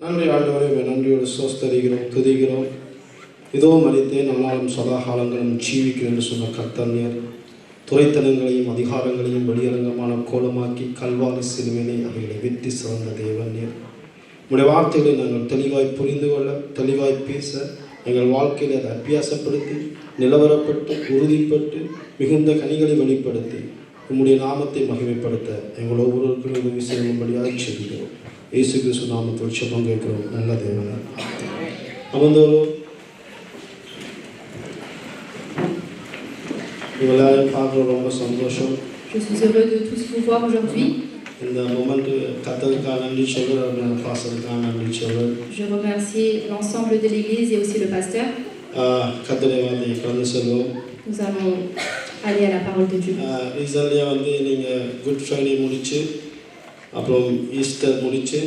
நன்றி ஆண்டவரே, நன்றியோடு சோஸ்தரிக்கிறோம், துதிக்கிறோம். இதோ மரித்தேன், ஆனாலும் சதா காலங்களும் ஜீவிக்கிறேன் என்று சொன்ன கர்த்தர் துறைத்தனங்களையும் அதிகாரங்களையும் வெளியரங்கமான கோலமாக்கி கல்வாரி சிலுவையிலே அவைகளை வெற்றி சிறந்த தேவன் நீர். உடைய வார்த்தைகளை நாங்கள் தெளிவாய் புரிந்து கொள்ள, தெளிவாய் பேச, எங்கள் வாழ்க்கையில் அதை அபியாசப்படுத்தி நிலவரப்பட்டு உறுதிப்பட்டு மிகுந்த கனிகளை வெளிப்படுத்தி உம்முடைய நாமத்தை மகிமைப்படுத்த எங்கள் ஒவ்வொருவருக்கும் உதவி செய்யும்படியாக செய்கிறோம். இயேசு கிறிஸ்து நாமத்தில் ஜெபம் கேட்கிறோம் நல்ல தேவனே. அமர்ந்தோம். எல்லாரையும் பார்க்குற ரொம்ப சந்தோஷம். Je suis heureux de tous vous voir aujourd'hui. இந்த மொமெண்ட் கர்த்தருக்காக நன்றி சொல்கிறேன், பாஸ்டருக்காக நன்றி சொல்கிறேன். Je remercie l'ensemble de l'église et aussi le pasteur. கர்த்தரை வந்து கடந்து செல்வோம். Nous allons aller à la parole de Dieu. ரீசன்ட்லியாக வந்து நீங்கள் குட் ஃப்ரைடே முடிச்சு அப்புறம் ஈஸ்டர் முடிச்சு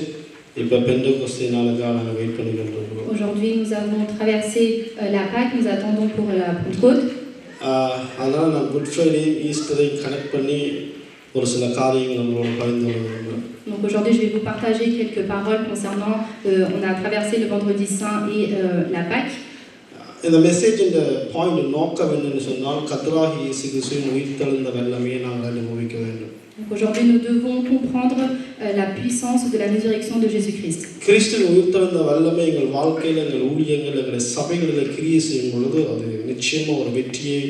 இப்போ பெண்டகோஸ்தே நாளுக்காக நாங்கள் வெயிட் பண்ணிக்கிட்டு இருக்கோம். Aujourd'hui nous avons traversé la Pâque, nous attendons pour la Pentecôte. அதனால் நான் குட் ஃப்ரைடேயும் ஈஸ்டரையும் கனெக்ட் பண்ணி ஒரு சில காரியங்கள் நம்மளோட பகிர்ந்து கொள்கிறேன். Donc aujourd'hui je vais vous partager quelques paroles concernant on a traversé le vendredi saint et la Pâque. இந்த மெசேஜின் பாயிண்ட் நோக்கம் என்னன்னு சொன்னால் கர்த்தராகிய இயேசு கிறிஸ்துவின் உயிர்த்தெழுந்த வல்லமையை நாங்கள் அனுபவிக்க வேண்டும். Donc aujourd'hui nous devons comprendre la puissance de la résurrection de Jésus-Christ. கிறிஸ்துவின் உயிர்த்தெழுந்த வல்லமை எங்கள் வாழ்க்கையில், எங்கள் ஊழியங்கள், எங்கள் சபைகளில் கிரியை செய்யும் பொழுது அது நிச்சயமாக ஒரு வெற்றியை,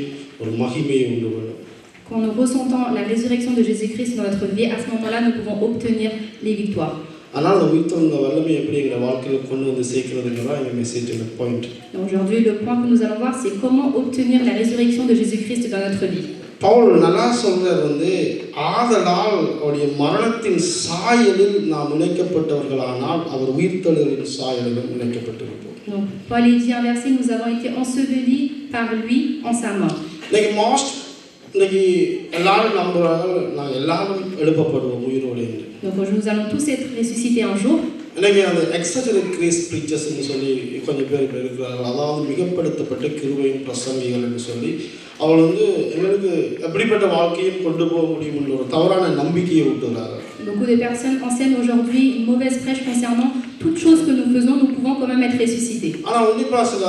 ஒரு மகிமையை உண்டு பண்ணும். Quand nous ressentons la résurrection de Jésus-Christ dans notre vie, à ce moment-là nous pouvons obtenir les victoires. ஆனால் அந்த உயிர்த்தெழுந்த வல்லமை எப்படி எங்கள் வாழ்க்கையில் கொண்டு வந்து சேர்க்கிறதுங்கிறதா எங்கள் மெசேஜின் point. Aujourd'hui le point que nous allons voir c'est comment obtenir la résurrection de Jésus-Christ dans notre vie. Paul நல்லா சொல்றார் வந்து, ஆதலால் அவருடைய மரணத்தின் சாயலில் நாம் இணைக்கப்பட்டவர்களானால் அவர் உயிர்த்தெழுதலின் சாயலிலும் இணைக்கப்பட்டிருப்போம். Donc Paul dit un verset, nous avons été ensevelis par lui en sa mort. இன்னைக்கு எல்லாரும் நம்புறாங்க, நாங்கள் எல்லாரும் எழுப்பப்படுவோம் உயிரோடு என்று. Donc nous allons tous être ressuscités un jour. இன்னைக்கு அந்த எக்ஸஜரேட் கிரேஸ் ப்ரீச்சர்ஸ்ன்னு சொல்லி கொஞ்சம் பேர் இருக்கிறார்கள். அதாவது மிகப்படுத்தப்பட்ட கிருபையின் பிரசங்கிகள் என்று சொல்லி அவள் வந்து எங்களுக்கு எப்படிப்பட்ட வாழ்க்கையும் கொண்டு போக முடியும் என்ற ஒரு தவறான நம்பிக்கையை விட்டுறார்கள். Beaucoup de personnes enseignent aujourd'hui une mauvaise prêche concernant toute chose que nous faisons, nous pouvons quand même être ressuscités. ஆனால் உன்னிப்பாக சில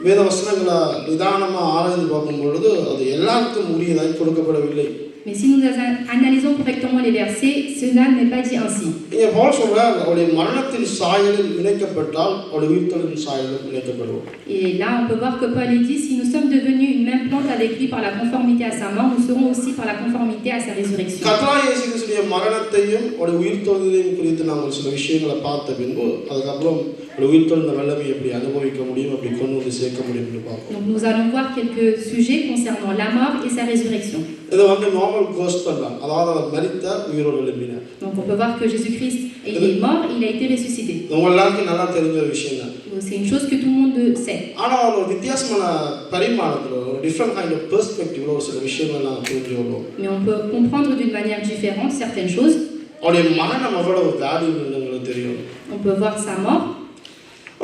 வேத வசனங்களை நிதானமாக ஆராய்ந்து பார்க்கும் பொழுது அது எல்லாருக்கும் உரியதாய் கொடுக்கப்படவில்லை. Mais si nous analysons correctement les versets, cela n'est pas dit ainsi. இங்கே பவுல் சொல்றார், அவருடைய மரணத்தின் சாயலில் இணைக்கப்பட்டால் அவருடைய உயிர்த்தெழுதலின் சாயலில் இணைக்கப்படுவோம். Et là on peut voir que Paul dit, si nous sommes devenus une même plante avec lui par la conformité à sa mort, nous serons aussi par la conformité à sa résurrection. கர்த்தராகிய இயேசு கிறிஸ்துவின் மரணத்தையும் அவருடைய உயிர்த்தெழுதலையும் குறித்து நாங்கள் சில விஷயங்களை பார்த்த பின்பு அதுக்கப்புறம் உயிர்த்தெழுந்த வல்லமை எப்படி அனுபவிக்க முடியும், அப்படி கொண்டு வந்து சேர்க்க முடியும் என்று பார்ப்போம். Donc nous allons voir quelques sujets concernant la mort et sa résurrection. இது வந்து நார்மல் கோஸ்பல் தான், அதாவது அவர் மரித்தார், உயிரோடு எழும்பினார். Donc on peut voir que Jésus-Christ est mort, il a été ressuscité. உங்க எல்லாருக்கும் நல்லா தெரிஞ்ச ஒரு விஷயம் தான். C'est une chose que tout le monde sait. ஆனால் ஒரு வித்தியாசமான பரிமாணத்தில், ஒரு டிஃப்ரெண்ட் கைண்ட் ஆஃப் பெர்ஸ்பெக்டிவ்ல ஒரு சில விஷயங்களை நாங்கள் புரிஞ்சு கொள்வோம். Mais on peut comprendre d'une manière différente certaines choses. அவருடைய மரணம் எவ்வளவு வேல்யூன்னு எங்களுக்கு தெரியும். On peut voir sa mort.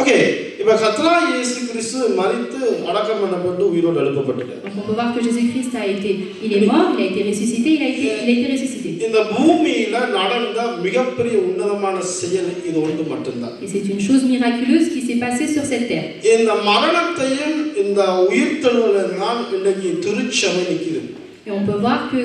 Okay, இப்போ கர்த்தராகிய இயேசு கிறிஸ்து மரித்து அடக்கம் பண்ணப்பட்டு உயிரோடு எழுப்பப்பட்டார். Donc on peut voir que Jésus-Christ il est mort, il a été ressuscité, il a été ressuscité. இந்த பூமியில நடந்த மிகப்பெரிய உன்னதமான செயல் இது ஒன்று மட்டும்தான். Et c'est une chose miraculeuse qui s'est passée sur cette terre. இந்த மரணத்தையும் இந்த உயிர்த்தெழுதலையும் தான் இன்னைக்கு திருச்சபை நிக்குது. Et on peut voir que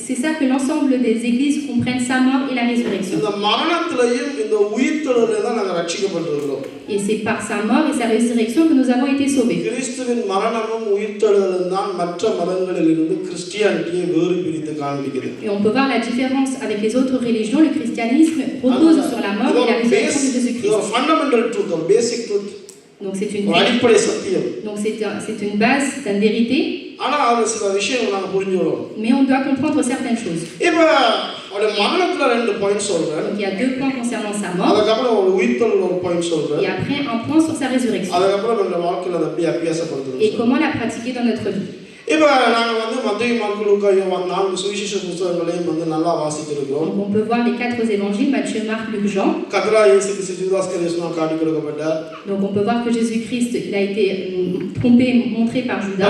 c'est ça que l'ensemble des églises comprennent, sa mort et la résurrection. இந்த மரணத்திலையும் இந்த உயிர்த்தெழுதலையும் தான் நாங்கள் ரட்சிக்கப்பட்டிருக்கிறோம். Et c'est par sa mort et sa résurrection que nous avons été sauvés. கிறிஸ்துவின் மரணமும் உயிர்த்தெழுதலும் தான் மற்ற மதங்களிலிருந்து கிறிஸ்டியானிட்டியை வேறு பிரித்து காண்பிக்கிறது. Et on peut voir la différence avec les autres religions. Le christianisme repose sur la mort et la résurrection de Jésus-Christ. C'est un fundamental truth, un basic truth. Donc c'est une அடிப்படை சத்தியம். Donc c'est une base, c'est une vérité. ஆனா அது சில விஷயங்களை நாங்கள் புரிஞ்சுக்கிறோம். Mais on doit comprendre certaines choses. இப்போ அவருடைய மரணத்துல ரெண்டு பாயிண்ட் சொல்றேன். Donc il y a deux points concernant sa mort. அதுக்கப்புறம் ஒரு உயிர்த்தெழுதல் ஒரு பாயிண்ட் சொல்றேன். Et après un point sur sa résurrection. அதுக்கப்புறம் நம்ம வாழ்க்கையில அதை எப்படி அபியாசப்படுத்துறது. Et comment la pratiquer dans notre vie. இப்போ நாங்கள் வந்து மத்தேயு, மார்க்கு, லூக்கா, யோவான் 4 சுவிசேஷ புத்தகங்களையும் வந்து நல்லா வாசித்திருக்கிறோம். Donc on peut voir les 4 évangiles, Matthieu, Marc, Luc, Jean. கர்த்தராகிய இயேசு கிறிஸ்து யூதாஸ்கரியோத்தால் காட்டி கொடுக்கப்பட்டார். Donc on peut voir que Jésus-Christ il a été trompé, montré par Judas.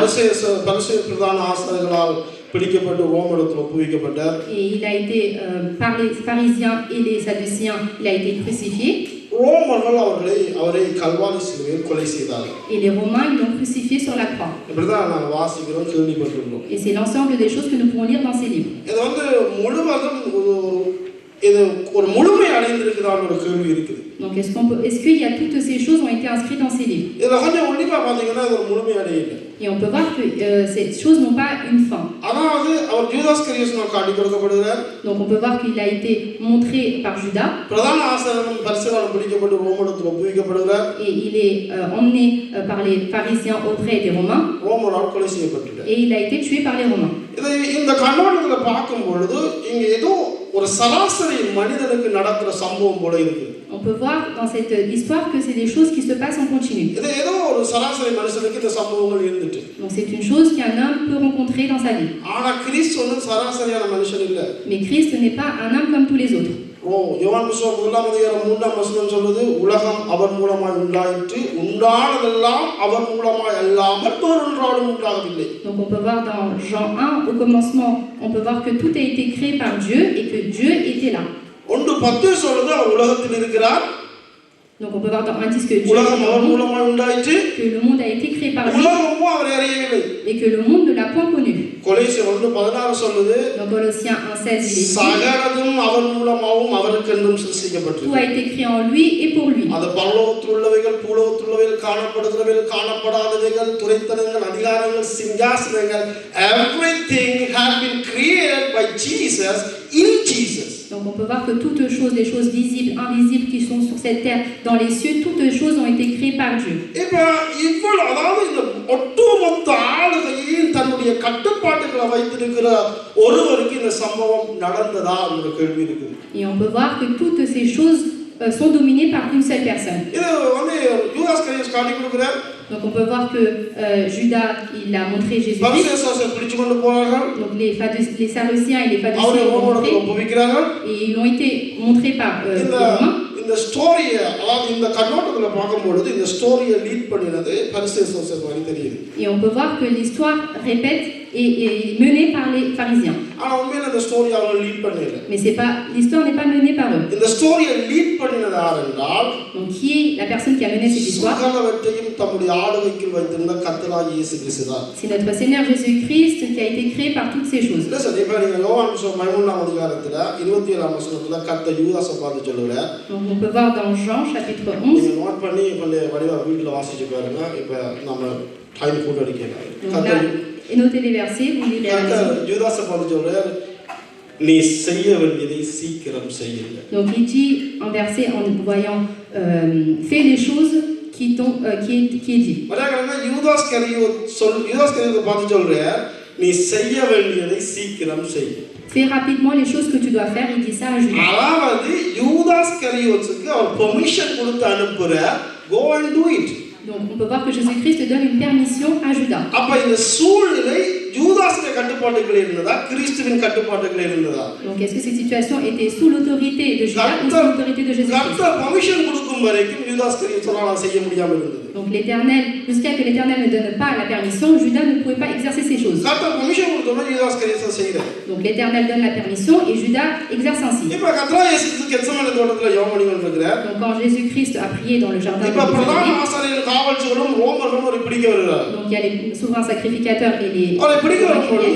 பரிசேய பிரதான ஆசாரியர்களால் பிடிக்கப்பட்டு ரோமத்தில் ஒப்புவிக்கப்பட்டார். Et il a été par les pharisiens et les sadduciens, il a été crucifié. ரோமர்கள் அவரை கல்வாரி சிலுவையில் கொலை செய்தார்கள். Et les Romains, ils l'ont crucifié sur la croix. இப்படிதான் நாங்கள் வாசிக்கிறோம், கேள்விப்பட்டிருக்கிறோம். Et c'est l'ensemble des choses que nous pouvons lire dans ces livres. இது முழுவதும் இது ஒரு முழுமை அடைந்திருக்குதான்னு ஒரு கேள்வி இருக்குது. Donc est-ce qu'il y a toutes ces choses ont été inscrites dans ces livres? இதுல கொஞ்சம் உன்னிப்பா பாத்தீங்கன்னா இது ஒரு முழுமை அடையல. Et on peut voir que ces choses n'ont pas une fin. அதாவது அவர் யூதாஸ் கரியோத்தான் காட்டி கொடுக்கப்படுகிறார். Donc on peut voir qu'il a été montré par Judas. பிரதான ஆசாரியரும் பரிசேயரும் பிடிக்கப்பட்டு ரோமருக்கு ஒப்புவிக்கப்படுகிறார். Et il est emmené par les pharisiens auprès des Romains. ரோமரால் கொலை செய்யப்பட்டார். Et il a été tué par les Romains. இந்த கண்ணோட்டத்துல பார்க்கும் பொழுது இங்க ஏதோ ஒரு சராசரி மனிதனுக்கு நடக்கிற சம்பவம் போல இருக்கு. On peut voir dans cette histoire que c'est des choses qui se passent en continu. இது ஏதோ ஒரு சராசரி மனுஷனுக்கு இந்த சம்பவங்கள் இருந்துட்டு. Donc c'est une chose qu'un homme peut rencontrer dans sa vie. ஆனா கிறிஸ்து ஒன்றும் சராசரியான மனுஷன் இல்ல. Mais Christ n'est pas un homme comme tous les autres. யோவான் புத்தகம் 1:3 சொல்லுது, உலகம் அவர் மூலமாய் உண்டாயிற்று, உண்டானதெல்லாம் அவர் மூலமாய் அல்லாமல் வேறொன்றாலும் உண்டாகவில்லை. Donc on peut voir dans Jean 1 au commencement, on peut voir que tout a été créé par Dieu et que Dieu était là. 1:10 சொல்லுது அவர் உலகத்தில் இருக்கிறார். Donc on peut voir dans un disque que Dieu உலகம் அவர் மூலமாய் உண்டாயிற்று, que le monde a été créé par lui உலகமும் அவரை அறியவில்லை et que le monde ne l'a point connu. கொலோசியர் 1:16 சொல்லுது, Dans Colossiens 1:16 il est dit, சகலதும் அவர் மூலமாகவும் அவருக்கென்றும் சிருஷ்டிக்கப்பட்டது. tout a été créé en lui et pour lui. அது பரலோகத்தில் உள்ளவைகள், பூலோகத்தில் உள்ளவைகள், காணப்படுகிறவைகள், காணப்படாதவைகள், துரைத்தனங்கள், அதிகாரங்கள், சிங்காசனங்கள், everything has been created by Jesus in Jesus. Donc on peut voir que toutes choses, les choses visibles, invisibles qui sont sur cette terre, dans les cieux, toutes choses ont été créées par Dieu. இப்போ இவ்வளவு, அதாவது இந்த ஒட்டுமொத்த ஆளுகையும் தன்னுடைய கட்டுப்பாட்டுகளை வைத்திருக்கிற ஒருவருக்கு இந்த சம்பவம் நடந்ததா என்ற கேள்வி இருக்குது. Et on peut voir que toutes ces choses sont dominées par une seule personne. இது யூதாஸ் கரியோத் காட்டி கொடுக்கிறார். Donc on peut voir que Judas, il a montré Jésus-Christ. பரிசேயர் பிடிச்சு கொண்டு போறார்கள். Donc les Sadduciens et les அவரை Phariséens l'ont ரோமருக்கு montré ஒப்புவிக்கிறார்கள். et ils ont été montrés par les Romains. இந்த ஸ்டோரியை, அதாவது இந்த கண்ணோட்டத்துல பார்க்கும்பொழுது இந்த ஸ்டோரியை லீட் பண்ணினது பரிசேயர் மாதிரி தெரியுது. Et on peut voir que l'histoire répète et est menée par les pharisiens. ஆனா உண்மையில இந்த ஸ்டோரி அவங்க லீட் பண்ணல. Mais c'est pas, l'histoire n'est pas menée par eux. இந்த ஸ்டோரியை லீட் பண்ணினது யார் என்றால், Donc qui est la personne qui a mené cette histoire? சகலவற்றையும் தம்முடைய ஆளுகைக்குள் வைத்திருந்த கர்த்தராகிய இயேசு கிறிஸ்து தான். C'est notre Seigneur Jésus-Christ qui a été créé par toutes ces choses. இல்ல சார், இப்ப நீங்க யோவான் புத்தகம் 13:27 27 கர்த்தர் யூதாசை பார்த்து சொல்லுறார். Donc on peut voir dans Jean chapitre 11. நீங்க நோட் பண்ணி வடிவா வீட்ல வாசிச்சு பாருங்க. இப்ப நம்ம டைம் கூட அடிக்கலாம். Et notez les versets, vous lirez à la maison. யூதாசை பார்த்து சொல்றார், நீ செய்ய வேண்டியதை சீக்கிரம் செய்யுங்க. Donc il dit en verset, en voyant fais les choses qui est dit. வராங்கன்னா யூதாஸ் கரியோத் பார்த்து சொல்றார், நீ செய்ய வேண்டியதை சீக்கிரம் செய். Fais rapidement les choses que tu dois faire. Il dit ça à Judas. அதாவது யூதாஸ் கரியோத்துக்கு அவர் பெர்மிஷன் கொடுத்து அனுப்புறார், go and do it. Donc on peut voir que Jésus-Christ donne une permission à Judas. அப்ப இந்த சூழ்நிலை யூதாஸ்ගේ கட்டுப்பாட்டுக்குள்ள இருந்ததா, கிறிஸ்துவின் கட்டுப்பாட்டுக்குள்ள இருந்ததா? Donc est-ce que cette situation était sous l'autorité de Judas ou sous l'autorité de Jésus-Christ? கர்த்தர் பெர்மிஷன் கொடுக்கும் வரைக்கும் யூதாஸ் கரியோத்தால செய்ய முடியாம இருந்தது. Donc l'Éternel, jusqu'à que l'Éternel ne donne pas la permission, Judas ne pouvait pas exercer ces choses. கர்த்தர் permission கொடுத்தோம்னா யூதாஸ் கரியோத் செய்யறார். Donc l'Éternel donne la permission et Judas exerce ainsi. இப்ப கர்த்தர் இயேசு கெத்செமனே தோட்டத்துல ஜெபம் பண்ணிட்டு இருக்கிறார். Donc quand Jésus-Christ a prié dans le jardin de இப்ப பிரதான Gethsémani, ஆசாரியர்கள் காவல்காரரும் ரோமர்களும் ஒரு பிடிக்க வருகிறார். donc il y a les souverains sacrificateurs et les அவரை பிடிக்க வரும்போது,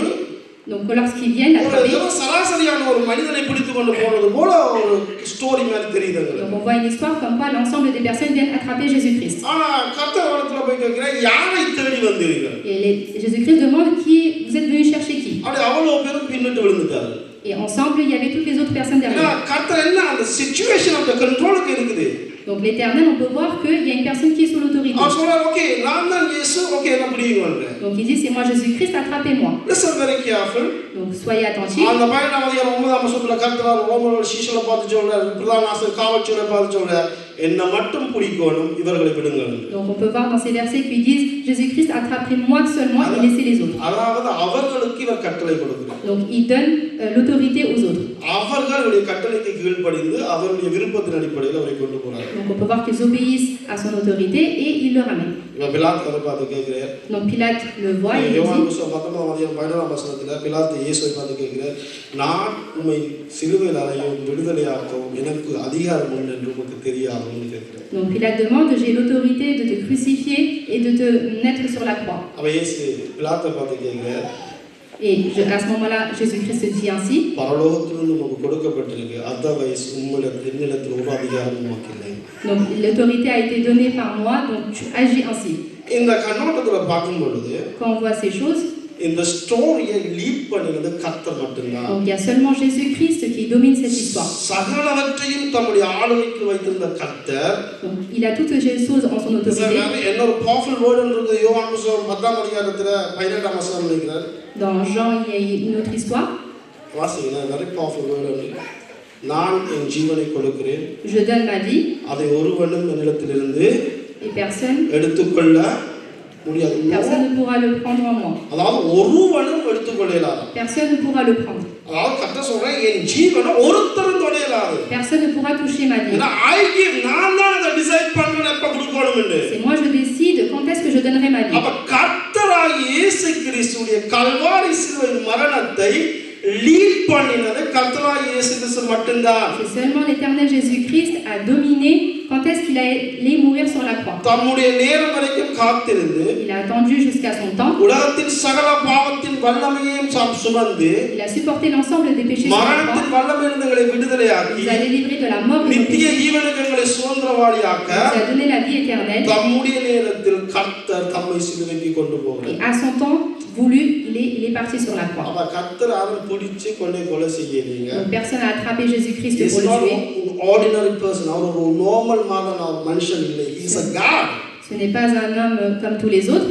donc lorsqu'ils viennent attraper, ஒரு சராசரியான ஒரு மனிதனை பிடித்து கொண்டு போனது போல ஒரு ஸ்டோரி மாதிரி தெரியுது. donc on voit une histoire comme quoi l'ensemble des personnes viennent attraper Jésus-Christ. ஆனா கர்த்தர் வரத்துல போய் கேக்குறார், யாரை தேடி வந்தீர்கள்? Et Jésus-Christ demande qui vous êtes venus chercher qui. அப்படி அவ்வளவு பேரும் பின்னிட்டு விழுந்துட்டாரு. Et ensemble il y avait toutes les autres personnes derrière. கர்த்தர் என்ன அந்த சிச்சுவேஷன் ஆஃப் தி கண்ட்ரோலுக்கு இருக்குது. Donc l'Éternel, on peut voir qu'il y a une personne qui est sous l'autorité. அவர் சொல்றார், ஓகே நான் தான் இயேசு, ஓகே என்ன பிடிங்க. Donc il dit c'est moi Jésus-Christ, attrapez-moi. Listen very careful. Donc soyez attentifs. அந்த 9:9 கர்த்தர் ரோமர்கள் சீஷரை பார்த்து சொல்றார், பிரதான ஆசாரியர் காவல்காரரை பார்த்து சொல்றார், என்ன மட்டும் பிடிக்கணும், இவர்களை விடுங்கள். Donc on peut voir dans ces versets qu'ils disent Jésus-Christ, attrapez-moi seulement et laissez les autres. அதாவது அவர்களுக்கு இவர் கட்டளை கொடுக்கிறார். Donc il donne l'autorité aux autres. அவர்களுடைய கட்டளைக்கு கீழ்ப்படிந்து அவருடைய விருப்பத்தின் அடிப்படையில் அவரை கொண்டு போறார். Donc on peut voir qu'ils obéissent à son autorité et il le ramène. Pilate அதை பார்த்து கேட்கிறார். Donc Pilate le voit et யோவான் dit, 19:15 பிலாத் இயேசுவை பார்த்து கேட்கிறார், நான் உம்மை சிலுவையில் அறையவும் விடுதலையாக்கவும் எனக்கு அதிகாரம் உண்டு என்று உமக்கு தெரியாதோ? அப்படின்னு கேட்கிறேன். Donc Pilate demande, j'ai l'autorité de te crucifier et de te mettre sur la croix. அப்ப இயேசு பிலாத்தை பார்த்து கேட்கிறார், Et à ce moment-là, Jésus-Christ dit ainsi, பரலோகத்திலிருந்து நமக்கு கொடுக்கப்பட்டிருக்கு, அதர்வைஸ் என்னிடத்தில் ஒரு அதிகாரம் நமக்கு இல்லை. donc l'autorité a été donnée par moi, donc tu agis ainsi. இந்த கண்ணோட்டத்துல பார்க்கும் பொழுது Quand on voit ces choses, இந்த ஸ்டோரியை லீட் பண்ணினது கர்த்தர் மட்டும்தான். donc il y a seulement Jésus-Christ qui domine cette histoire. சகலவற்றையும் தம்முடைய ஆளுகைக்கு வைத்திருந்த கர்த்தர், Donc il a toutes les choses en son autorité. என்னொரு பவர்ஃபுல் வேர்ட் இருக்கு, யோவான் புத்தகம் 10ஆம் அதிகாரத்துல 18ஆம் வசனம் நினைக்கிறேன். Dans Jean, il y a une autre histoire. வாசிங்க, very powerful word இருக்கு. நான் என் ஜீவனை கொடுக்கிறேன், Je donne ma vie அதை ஒருவனும் என்னிடத்திலிருந்து et personne எடுத்துக்கொள்ள முடியாது. ne pourra le prendre en moi. அதாவது ஒருவனும் எடுத்துக்கொள்ளலாது. Personne ne pourra le prendre. அதாவது கர்த்தர் சொல்றேன், என் ஜீவனை ஒருத்தரும் தொடலாது. Personne ne pourra toucher ma vie. I give, நான் தான் அதை டிசைட் பண்றேன் எப்ப கொடுக்கணும் என்று. C'est moi je décide quand est-ce que je donnerai ma vie. அப்ப கர்த்தராகிய இயேசு கிறிஸ்துவின் கல்வாரி சிலுவையின் மரணத்தை லீட் பண்ணினது கர்த்தராகிய இயேசு கிறிஸ்து மட்டும்தான். C'est seulement l'Éternel Jésus-Christ a dominé quand est-ce qu'il allait mourir sur la croix. தம்முடைய நேரம் வரைக்கும் காத்திருந்து, Il a attendu jusqu'à son temps. உலகத்தின் சகல பாவத்தின் வல்லமையையும் சுமந்து, Il a supporté l'ensemble des péchés sur la மரணத்தின் croix. வல்லமையிலிருந்து எங்களை விடுதலையாக்கி, Il a délivré de la mort et நித்திய ஜீவனுக்கு எங்களை சுதந்திரவாளியாக்க, il a donné la vie éternelle. தம்முடைய நேரத்தில் கர்த்தர் தம்மை சிலுவைக்கு கொண்டு போகிறார். Et à son temps voulu, il est parti sur la croix. அப்ப கர்த்தர் யாரும் பிடிச்சு கொண்டே கொலை செய்யலீங்க. Donc personne n'a attrapé Jésus-Christ He's pour le not tuer. an ordinary person. அவர் ஒரு normal மகன், அவர் மனுஷன் இல்லை. He's a God. Ce n'est pas un homme comme tous les autres.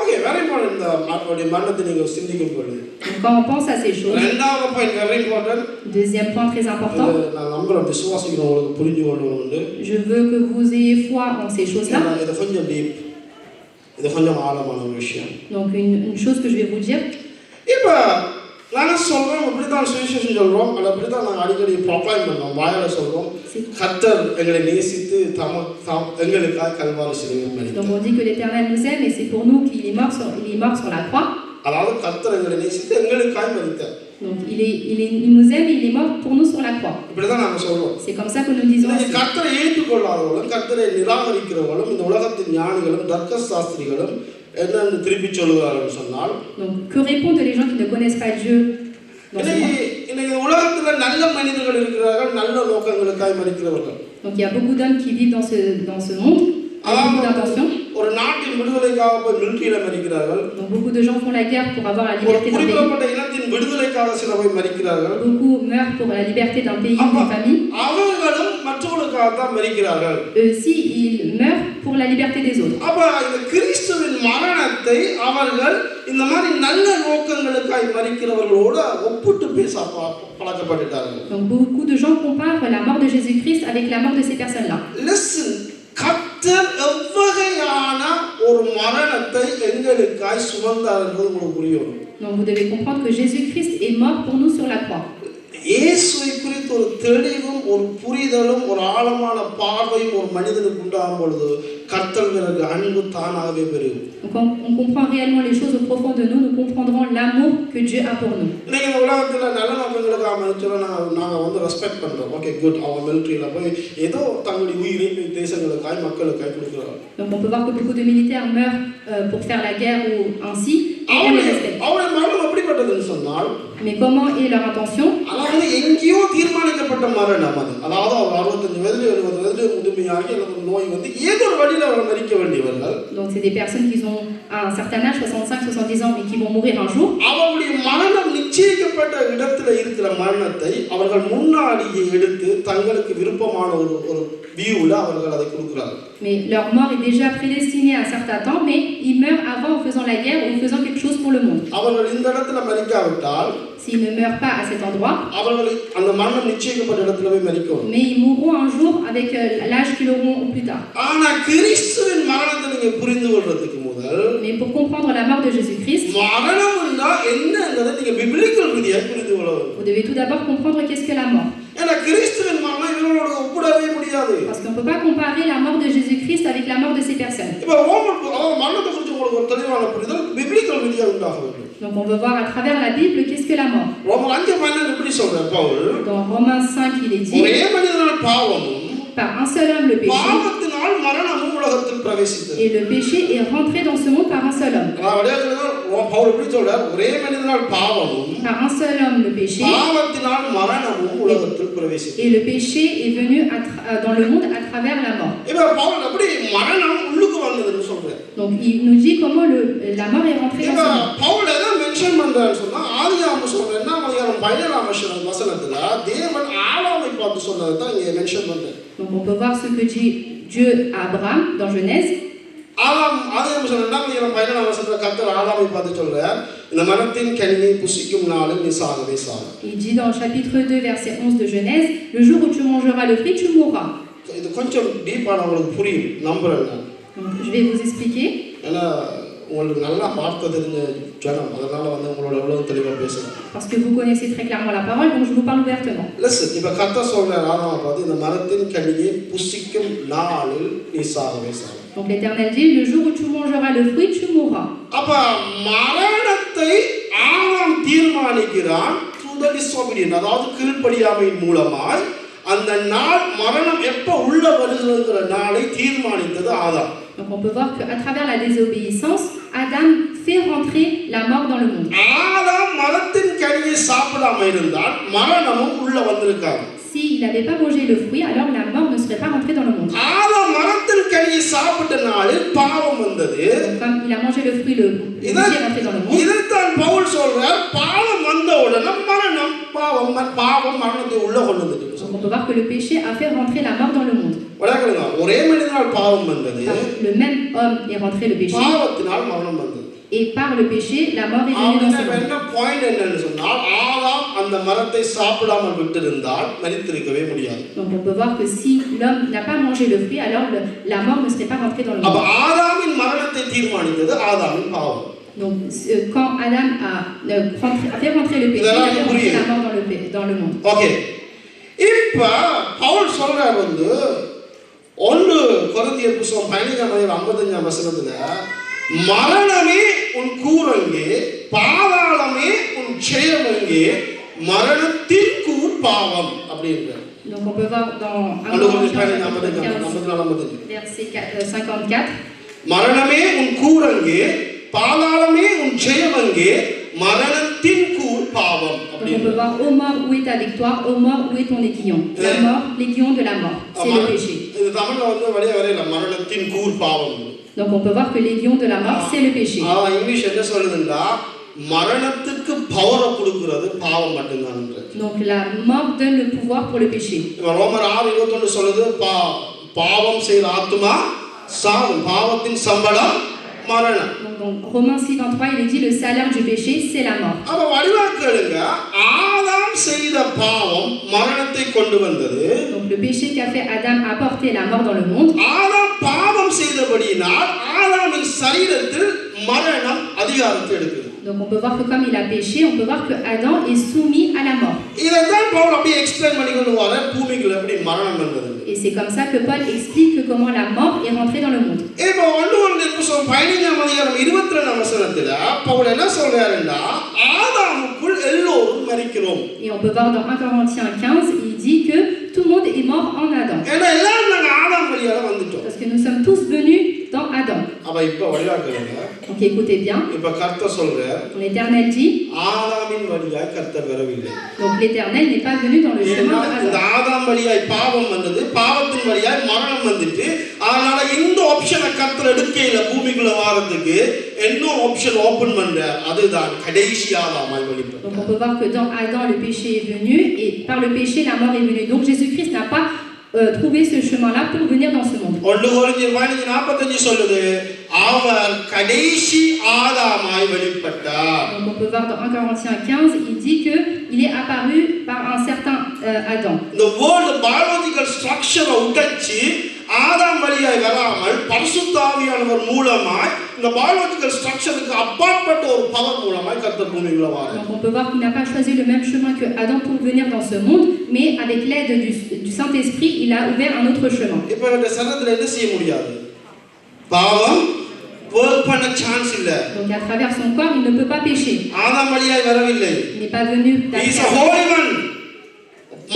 Okay, very important. இந்த அவருடைய மரணத்தை நீங்க சிந்திக்கும் பொழுது. Donc quand on pense à ces choses, இரண்டாவது point very important. deuxième point très important, நான் நம்புறேன் விசுவாசிக்கிறோம் உங்களுக்கு புரிஞ்சு கொள்ளணும்னு. je veux que vous ayez foi en ces choses-là. இது கொஞ்சம் டீப், இது கொஞ்சம் ஆழமான ஒரு விஷயம். Donc une chose que je vais vous dire. இப்போ நாங்கள் சொல்றோம், இப்படித்தான் சுவிசேஷம் சொல்றோம், அல்ல இப்படித்தான் நாங்கள் அடிக்கடி ப்ரொக்ளைம் பண்ணோம், வாயால சொல்றோம், கர்த்தர் எங்களை நேசித்து எங்களுக்காக கல்வாரி சிலுவையில் மரித்தார். Donc on dit que l'Éternel nous aime et c'est pour nous qu'il est mort sur la croix. அதாவது கர்த்தர் எங்களை நேசித்து எங்களுக்காக மரித்தார். Donc il nous aime et il est mort pour nous sur la croix. இப்படிதான் நாங்கள் சொல்றோம். C'est comme ça que nous disons. கர்த்தரை ஏற்றுக்கொள்ளாதவர்களும் கர்த்தரை நிராகரிக்கிறவர்களும் இந்த உலகத்தின் ஞானிகளும் தர்க்க சாஸ்திரிகளும் என்னன்னு திருப்பி சொல்லுவார்கள் சொன்னால், donc que répondent les gens qui ne connaissent pas Dieu dans ce monde? இன்னைக்கு உலகத்துல நல்ல மனிதர்கள் இருக்கிறார்கள், நல்ல நோக்கங்களுக்காக மரிக்கிறவர்கள். Donc il y a beaucoup d'hommes qui vivent dans ce monde avec beaucoup d'intentions. ஒரு நாட்டின் விடுதலைக்காக போய் மிலிட்டரியில மரிக்கிறார்கள். Donc beaucoup de gens font la guerre pour avoir la liberté d'un pays. குறிப்பிட்ட இனத்தின் விடுதலைக்காக சில போய் மரிக்கிறார்கள். Beaucoup meurent pour la liberté d'un pays ou d'une famille. அவர்களும் மற்றவர்களுக்காக தான் மரிக்கிறார்கள். Eux aussi ils meurent pour la liberté des autres. அப்ப இந்த கிறிஸ்துவின் மரணத்தை அவர்கள் இந்த மாதிரி நல்ல நோக்கங்களுக்காக மரிக்கிறவர்களோட ஒப்பிட்டு பேச பழக்கப்பட்டார்கள். Donc beaucoup de gens comparent la mort de Jésus-Christ avec la mort de ces personnes-là. Listen, கர்த்தர் எவ்வகையான ஒரு மரணத்தை எங்களுக்காய் சுமந்தார் என்பது உங்களுக்கு புரியும். Donc vous devez comprendre que Jésus-Christ est mort pour nous sur la croix. இயேசுவை குறித்து ஒரு தெளிவும் ஒரு புரிதலும் ஒரு ஆழமான பார்வையும் ஒரு மனிதனுக்கு உண்டாகும் பொழுது கர்த்தர் மேல் அன்பு தானாகவே பெருகும். Donc on comprend réellement les choses au profond de nous, nous comprendrons l'amour que Dieu a pour nous. இன்னைக்கு இந்த உலகத்துல நல்ல நோக்கங்களுக்காக மனுஷரை நாங்கள் வந்து ரெஸ்பெக்ட் பண்றோம். ஓகே குட், அவங்க மிலிட்டரியில போய் ஏதோ தங்களுடைய உயிரை தேசங்களுக்காய் மக்களுக்காய் கொடுக்குறாங்க. Donc on peut voir que beaucoup de militaires meurent pour faire la guerre ou ainsi. அவருடைய மரணம் எப்படிப்பட்டதுன்னு சொன்னால், mais comment est leur intention? அதாவது எங்கேயோ தீர்மானிக்கப்பட்ட மரணம் அது. அதாவது அவர் 65 வயதில் 70 வயதில் முதுமையாகி அல்லது நோய் வந்து ஏதோ ஒரு வழியில் அவர் மரிக்க வேண்டியவர்கள். Donc c'est des personnes qui ont à un certain âge, 65-70 ans, mais qui vont mourir un jour. அவருடைய மரணம் நிச்சயிக்கப்பட்ட இடத்துல இருக்கிற மரணத்தை அவர்கள் முன்னாடியே எடுத்து தங்களுக்கு விருப்பமான ஒரு வியூவில் அவர்கள் அதை கொடுக்கிறார்கள். Mais leur mort est déjà prédestinée à un certain temps, mais ils meurent avant en faisant la guerre ou en faisant quelque chose pour le monde. அவர்கள் இந்த இடத்துல மரிக்காவிட்டால், s'ils ne meurent pas à cet endroit, அவர்கள் அந்த மரணம் நிச்சயிக்கப்பட்ட இடத்துல போய் மரிக்கும். mais ils mourront un jour avec l'âge qu'ils auront plus tard. ஆனா கிறிஸ்துவின் மரணத்தை நீங்க புரிந்து கொள்றதுக்கு முதல், mais pour comprendre la mort de Jésus-Christ, மரணம்னா என்னங்கறதை நீங்க பிப்லிக்கல் ரீதியா புரிந்து கொள்ளணும். vous devez tout d'abord comprendre qu'est-ce que la mort. ஏன்னா கிறிஸ்துவின் மரணம் இவங்களோட ஒப்பிடவே முடியாது. Parce qu'on peut pas comparer la mort de Jésus-Christ avec la mort de ces personnes. இப்போ மரணத்தை குறித்து உங்களுக்கு ஒரு தெளிவான புரிதல் பிப்லிக்கல் ரீதியா உண்டாக வேண்டும். Donc on veut voir à travers la Bible qu'est-ce que la mort. ரோமர் 5:12 எப்படி சொல்றார் Pavul? Dans Romains 5 il est dit, ஒரே மனிதனால் பாவமும் par un seul homme le péché, பாவத்தினால் மரணமும் உலகத்தில் பிரவேசித்தது. et le péché est rentré dans ce monde par un seul homme. Pavul எப்படி சொல்றார்? ஒரே மனிதனால் பாவமும் Par un seul homme le péché, பாவத்தினால் மரணமும் உலகத்தில் பிரவேசித்தது. et le péché est venu dans le monde à travers la mort. இப்ப பவுல் எப்படி மரணம் உள்ளுக்கு வந்ததுன்னு சொல்றார். Donc il nous dit comment la mort est rentrée dans ce monde. Pavul எதை மென்ஷன் பண்றாருன்னு சொன்னா ஆதியாகமம் சொல்றேன்னா அதிகாரம் 17 வசனத்துல தேவன் ஆதாமை பார்த்து சொன்னதை தான் இங்க மென்ஷன் பண்றாரு. Donc on peut voir ce que dit Dieu à Abraham dans Genèse. ஆதியாகமம் சொல்றேன்னா அதிகாரம் 17 வசனத்துல கர்த்தர் ஆதாமை பார்த்து சொல்றார், இந்த மரத்தின் கனியை புசிக்கும் நாளில் நீ சாகவே சாக. Il dit dans chapitre 2 verset 11 de Genèse, le jour où tu mangeras le fruit tu mourras. இது கொஞ்சம் டீப்பா உங்களுக்கு புரியும் நம்புறேன். Donc je vais vous expliquer. ஏன்னா உங்களுக்கு நல்லா பார்த்து தெரிஞ்ச ஜனம், அதனால வந்து உங்களோட எவ்வளவு தெளிவா பேசுறேன். Parce que vous connaissez très clairement la parole, donc je vous parle ouvertement. Listen, இப்ப கர்த்தர் சொல்றார் ஆதாமை பார்த்து, இந்த மரத்தின் கனியை புசிக்கும் நாளில் நீ சாகவே சாக. Donc l'Éternel dit, le jour où tu mangeras le fruit tu mourras. அப்ப மரணத்தை ஆதாம் தீர்மானிக்கிறான் through the disobedience, அதாவது கீழ்ப்படியாமையின் மூலமாய் அந்த நாள் மரணம் எப்ப உள்ள வருதுங்கிற நாளை தீர்மானித்தது ஆதாம். Donc on peut voir qu'à travers la désobéissance, Adam fait rentrer la mort dans le monde. ஆதாம் மரத்தின் கனியை சாப்பிடாம இருந்தால் மரணமும் உள்ள வந்திருக்காது. S'il n'avait pas mangé le fruit, alors la mort ne serait pas rentrée dans le monde. ஆதாம் மரத்தின் கனியை சாப்பிட்ட நாளில் பாவம் வந்தது. Donc, comme il a mangé le fruit, le péché est rentré dans le monde. இதைத்தான் பவுல் சொல்றார், பாவம் வந்த உடனே மரணம் பாவம் மரணத்தை உள்ள கொண்டு வந்துட்டு. Donc on peut voir que le péché a fait rentrer la mort dans le monde. ஒரே மனிதனால் பாவம் வந்தது. Le même homme est rentré le péché. பாவத்தினால் மரணம் வந்தது. Et par le péché, la mort est venue dans ce monde. என்ன point என்னன்னு சொன்னால், ஆதாம் அந்த மரத்தை சாப்பிடாமல் விட்டிருந்தால் மரித்திருக்கவே முடியாது. Donc on peut voir que si l'homme n'a pas mangé le fruit, alors la mort ne serait pas rentrée dans le monde. அப்ப ஆதாமின் மரணத்தை தீர்மானித்தது ஆதாமின் பாவம். Donc quand Adam a fait rentrer le péché, il a fait rentrer la mort dans le monde. Okay. இப்ப பவுல் சொல்றார் வந்து 1 கொரிந்தியர் புத்தகம் 15:55 வசனத்துல, மரணமே உன் கூரங்கே, பாதாளமே உன் ஜெயமெங்கே, மரணத்தின் கூர் பாவம் அப்படின்றார். Donc on peut voir dans 1 verset 54, மரணமே உன் கூரங்கே, பாதாளமே உன் ஜெயமெங்கே, மரணத்தின் கூர் பாவம். Donc on peut voir, ô mort, où est ta victoire? Ô mort, où est ton aiguillon? La mort, l'aiguillon de la mort, c'est le péché. இது தமிழ்ல வந்து வரையல மரணத்தின் கூர் பாவம். Donc on peut voir que l'aiguillon de la mort, c'est le péché. English என்ன சொல்லுதுன்னா, மரணத்துக்கு பவரை கொடுக்கிறது பாவம் மட்டும்தான். Donc la mort donne le pouvoir pour le péché. ரோமர் 6:21 சொல்லுது, பாவம் செய்த ஆத்துமா சாகும், பாவத்தின் சம்பளம் மரணம். Donc Romains 6:23 il est dit, le salaire du péché c'est la mort. அப்ப வடிவாக்குங்க, ஆதாம் செய்த பாவம் மரணத்தை கொண்டு வந்தது. Donc le péché qu'a fait Adam a porté la mort dans le monde. ஆதாம் பாவம் செய்தபடியினால் ஆதாமின் சரீரத்தில் மரணம் அதிகாரத்தை எடுக்குது. Donc on peut voir que comme il a péché, on peut voir que Adam est soumis à la mort. இதைத்தான் பவுல் அப்படியே explain பண்ணி கொண்டு வர, பூமிக்குள்ள எப்படி மரணம் வந்தது. Et c'est comme ça que Paul explique comment la mort est rentrée dans le monde. இப்போ 1 கொரிந்தியர் புத்தகம் 15:22 வசனத்துல பவுல் என்ன சொல்றாருன்னா, ஆதாமுக்குள் எல்லோரும் மரிக்கிறோம். Et on peut voir dans 1 Corinthiens 15, il dit que tout le monde est mort en Adam. ஏன்னா எல்லாரும் நாங்க ஆதாம் வழியால வந்துட்டோம். Parce que nous sommes tous venus dans Adam. அப்ப இப்ப வழியாக்குங்க. Donc écoutez bien. இப்ப கர்த்தர் சொல்றார், L'Éternel dit, ஆதாமின் வழியாய் கர்த்தர் வரவில்லை. donc l'Éternel n'est pas venu dans le chemin de Adam. இந்த ஆதாம் வழியாய் பாவம் வந்தது, பாவத்தின் வழியாய் மரணம் வந்துட்டு, அதனால இந்த ஆப்ஷனை கர்த்தர் எடுக்கையில பூமிக்குள்ள வாரத்துக்கு இன்னொரு ஆப்ஷன் ஓபன் பண்றார், அதுதான் கடைசி ஆதாமாய் வெளிப்பட்டார். Donc on peut voir que dans Adam le péché est venu et par le péché la mort est venue. Donc Jésus-Christ n'a pas trouvé ce chemin-là pour venir dans ce monde. 1 கொரிந்தியர் 15:45 சொல்லுது, அவர் கடைசி ஆதாமாய் வெளிப்பட்டார். Donc on peut voir dans 1 Corinthiens 15, il dit que il est apparu par un certain Adam. The world biological structure உடைச்சி ஆதாம் வழியாய் வராமல் பரிசுத்த ஆவியானவர் மூலமாய் இந்த biological structureக்கு அப்பாற்பட்ட ஒரு பவர் மூலமாய் கர்த்தர் பூமிக்குள்ள வரார். Donc on peut voir qu'il n'a pas choisi le même chemin que Adam pour venir dans ce monde, mais avec l'aide du Saint-Esprit, il a ouvert un autre chemin. இப்போ இந்த சரீரத்துல என்ன செய்ய முடியாது? பாவம் work பண்ண சான்ஸ் இல்ல. Donc à travers son corps, il ne peut pas pécher. ஆதாம் வழியாய் வரவில்லை. Il n'est pas venu He is a holy one.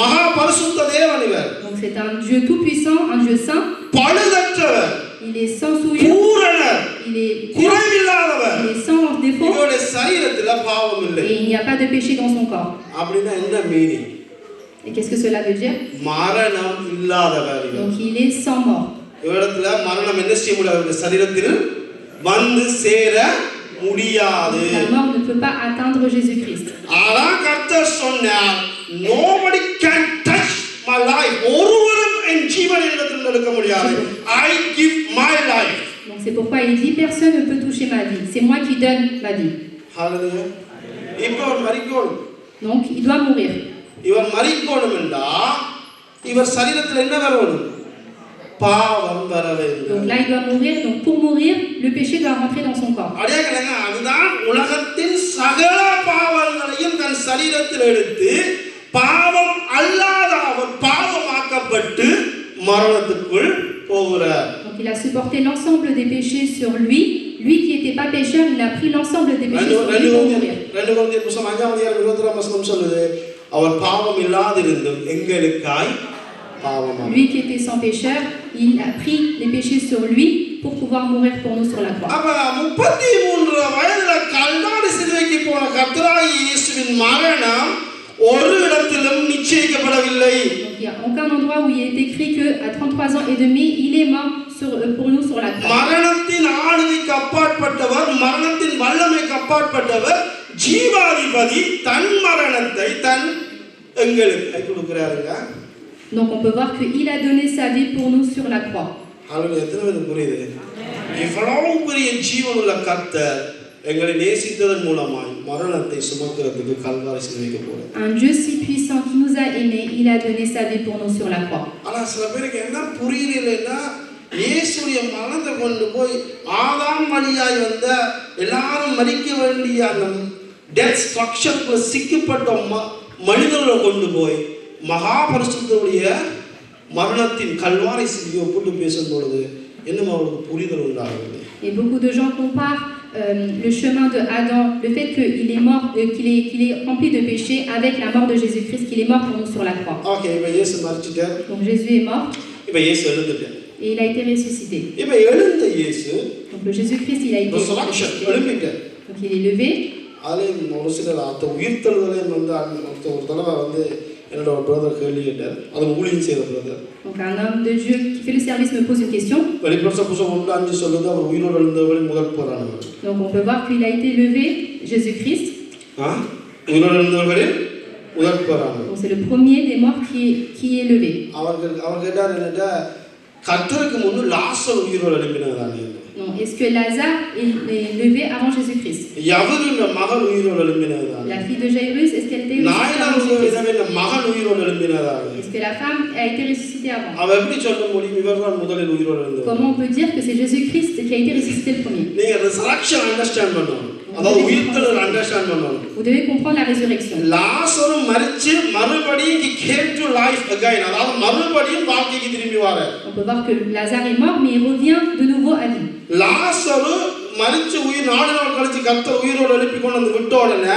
மகா பரிசுத்த தேவன் இவர். Donc c'est un Dieu tout-puissant, un Dieu saint. பழுதற்றவர். Il est sans souillure. பூரணர். Il est pur. குறைவில்லாதவர். Il est sans défaut. இவருடைய சரீரத்துல பாவம் இல்லை. Et il n'y a pas de péché dans son corps. அப்படினா என்ன meaning? Et qu'est-ce que cela veut dire? மரணம் இல்லாதவர். Donc il est sans mort. இவரிடத்துல மரணம் என்ன செய்ய முடியாது? அவருடைய சரீரத்தில் வந்து சேர முடியாது. La mort ne peut pas atteindre Jésus-Christ. ஆனா கர்த்தர் சொன்னார், nobody can touch my life. ஒருவரும் என் ஜீவனை என்னிடத்தில் எடுக்க முடியாது. I give my life. Donc c'est pourquoi il dit personne ne peut toucher ma vie. C'est moi qui donne ma vie. Hallelujah. இப்போ அவர் மரிக்கணும். Donc il doit mourir. இவர் மரிக்கணும் என்றா இவர் சரீரத்தில் என்ன வரணும்? பாவம் வர வேண்டும். Donc là il doit mourir. Donc pour mourir, le péché doit rentrer dans son corps. அடியாங்களே, அதுதான் உலகத்தின் சகல பாவங்களையும் தன் சரீரத்தில் எடுத்து பாவம் அல்லாத அவர் பாவமாக்கப்பட்டு மரணத்துக்குள் போகிறார். Donc il a supporté l'ensemble des péchés sur lui. Lui qui n'était pas pécheur, il a pris l'ensemble des péchés sur lui pour mourir. 2 கொரிந்தியர் புத்தகம் 5ஆம் அதிகாரம் 22ஆம் வசனம் சொல்லுது, அவர் பாவம் இல்லாதிருந்தும் எங்களுக்காய் பாவமானார். Lui qui était sans pécheur, il a pris les péchés sur lui pour pouvoir mourir pour nous sur la croix. அப்ப 33 வயதுல கல்வாரி சிலுவைக்கு போன கர்த்தராகிய இயேசுவின் மரணம் ஒரு இடத்திலும் நிச்சயிக்கப்படவில்லை. Donc il y a aucun endroit où il est écrit que à 33 ans et demi, il est mort pour nous sur la croix. மரணத்தின் ஆளுகைக்கு அப்பாற்பட்டவர், மரணத்தின் வல்லமைக்கு அப்பாற்பட்டவர், ஜீவாதிபதி தன் மரணத்தை தன் எங்களுக்கு கொடுக்கிறாருங்க. Donc on peut voir qu'il a donné sa vie pour nous sur la croix. ஹalleluya. எத்தனை பேருக்கு புரியுது? இவ்வளவு பெரிய ஜீவனுள்ள கர்த்தர் எங்களை நேசித்ததன் மூலமாய் மரணத்தை சுமக்கிறதுக்கு கல்வாரி சிலுவைக்கு போறார். Un Dieu si puissant qui nous a aimés, il a donné sa vie pour nous sur la croix. ஆனா சில பேருக்கு என்ன புரியலைன்னா, இயேசுடைய மரணத்தை கொண்டு போய் ஆதாம் வழியாய் வந்த எல்லாரும் மரிக்க வேண்டிய அந்த டெத் ஸ்ட்ரக்சர்க்குள்ள சிக்கப்பட்ட மனிதர்களை கொண்டு போய் மகா பரிசுத்தருடைய மரணத்தின் கல்வாரி சிலுவையை ஒப்பிட்டு பேசும்பொழுது இன்னும் அவருக்கு புரிதல் உண்டாகவில்லை. Et beaucoup de gens comparent le chemin de Adam, le fait qu'il est mort, qu'il est rempli de péché, avec la mort de Jésus-Christ, qu'il est mort pour nous sur la croix. Okay, இப்போ இயேசு மரிச்சிட்டார். Donc Jésus est mort. இப்போ இயேசு எழுந்துட்டார். Et il a été ressuscité. இப்போ எழுந்த இயேசு, Donc le Jésus-Christ, il a été ressuscité. எழும்பிட்டார். Donc il est levé. அதில் ஒரு சிலர் அந்த உயிர்த்தெழுதலையும் வந்து ஒரு தடவை வந்து என்னோட ஒரு பிரதர் கேள்வி கேட்டார். அது ஊழியம் செய்த brother. Donc un homme de Dieu qui fait le service me pose une question. வெளிப்படுத்தல் புத்தகம் 1:5 சொல்லுது, அவர் உயிரோடு எழுந்தவரின் முதல் போரானவர். Donc on peut voir qu'il a été levé, Jésus-Christ. உயிரோடு எழுந்தவரின் முதல் போரானவர். Donc c'est le premier des morts qui est levé. அவர் கேட்டார், என்னடா கர்த்தருக்கு முன்னு லாசர் உயிரோடு எழும்பினதானே? Non, est-ce que Lazare est levé avant Jésus-Christ? யாவருடைய மகள் உயிரோடு எழும்பினதானே? La fille de Jairus, est-ce qu'elle était ressuscitée avant Jésus-Christ? மகள் உயிரோடு எழும்பினதானே? Est-ce que la femme a été ressuscitée avant? அவ எப்படி சொல்ல முடியும் இவர்தான் முதலில் உயிரோடு எழுந்தவர்? Comment on peut dire que c'est Jésus-Christ qui a été ressuscité le premier? நீங்க ரிசரக்ஷன் அண்டர்ஸ்டாண்ட் பண்ணணும். அதாவது உயிர்த்தெழுதல் அண்டர்ஸ்டாண்ட் பண்ணணும். Vous devez comprendre la résurrection. லாசரு மரிச்சு மறுபடியும் he came to life again. அதாவது மறுபடியும் வாழ்க்கைக்கு திரும்பி வரார். On peut voir que Lazare est mort, mais il revient de nouveau à vie. லாசரு மரிச்சு உயிர் 4 நாள் கழிச்சு கர்த்தர் உயிரோடு எழுப்பி கொண்டு வந்து விட்ட உடனே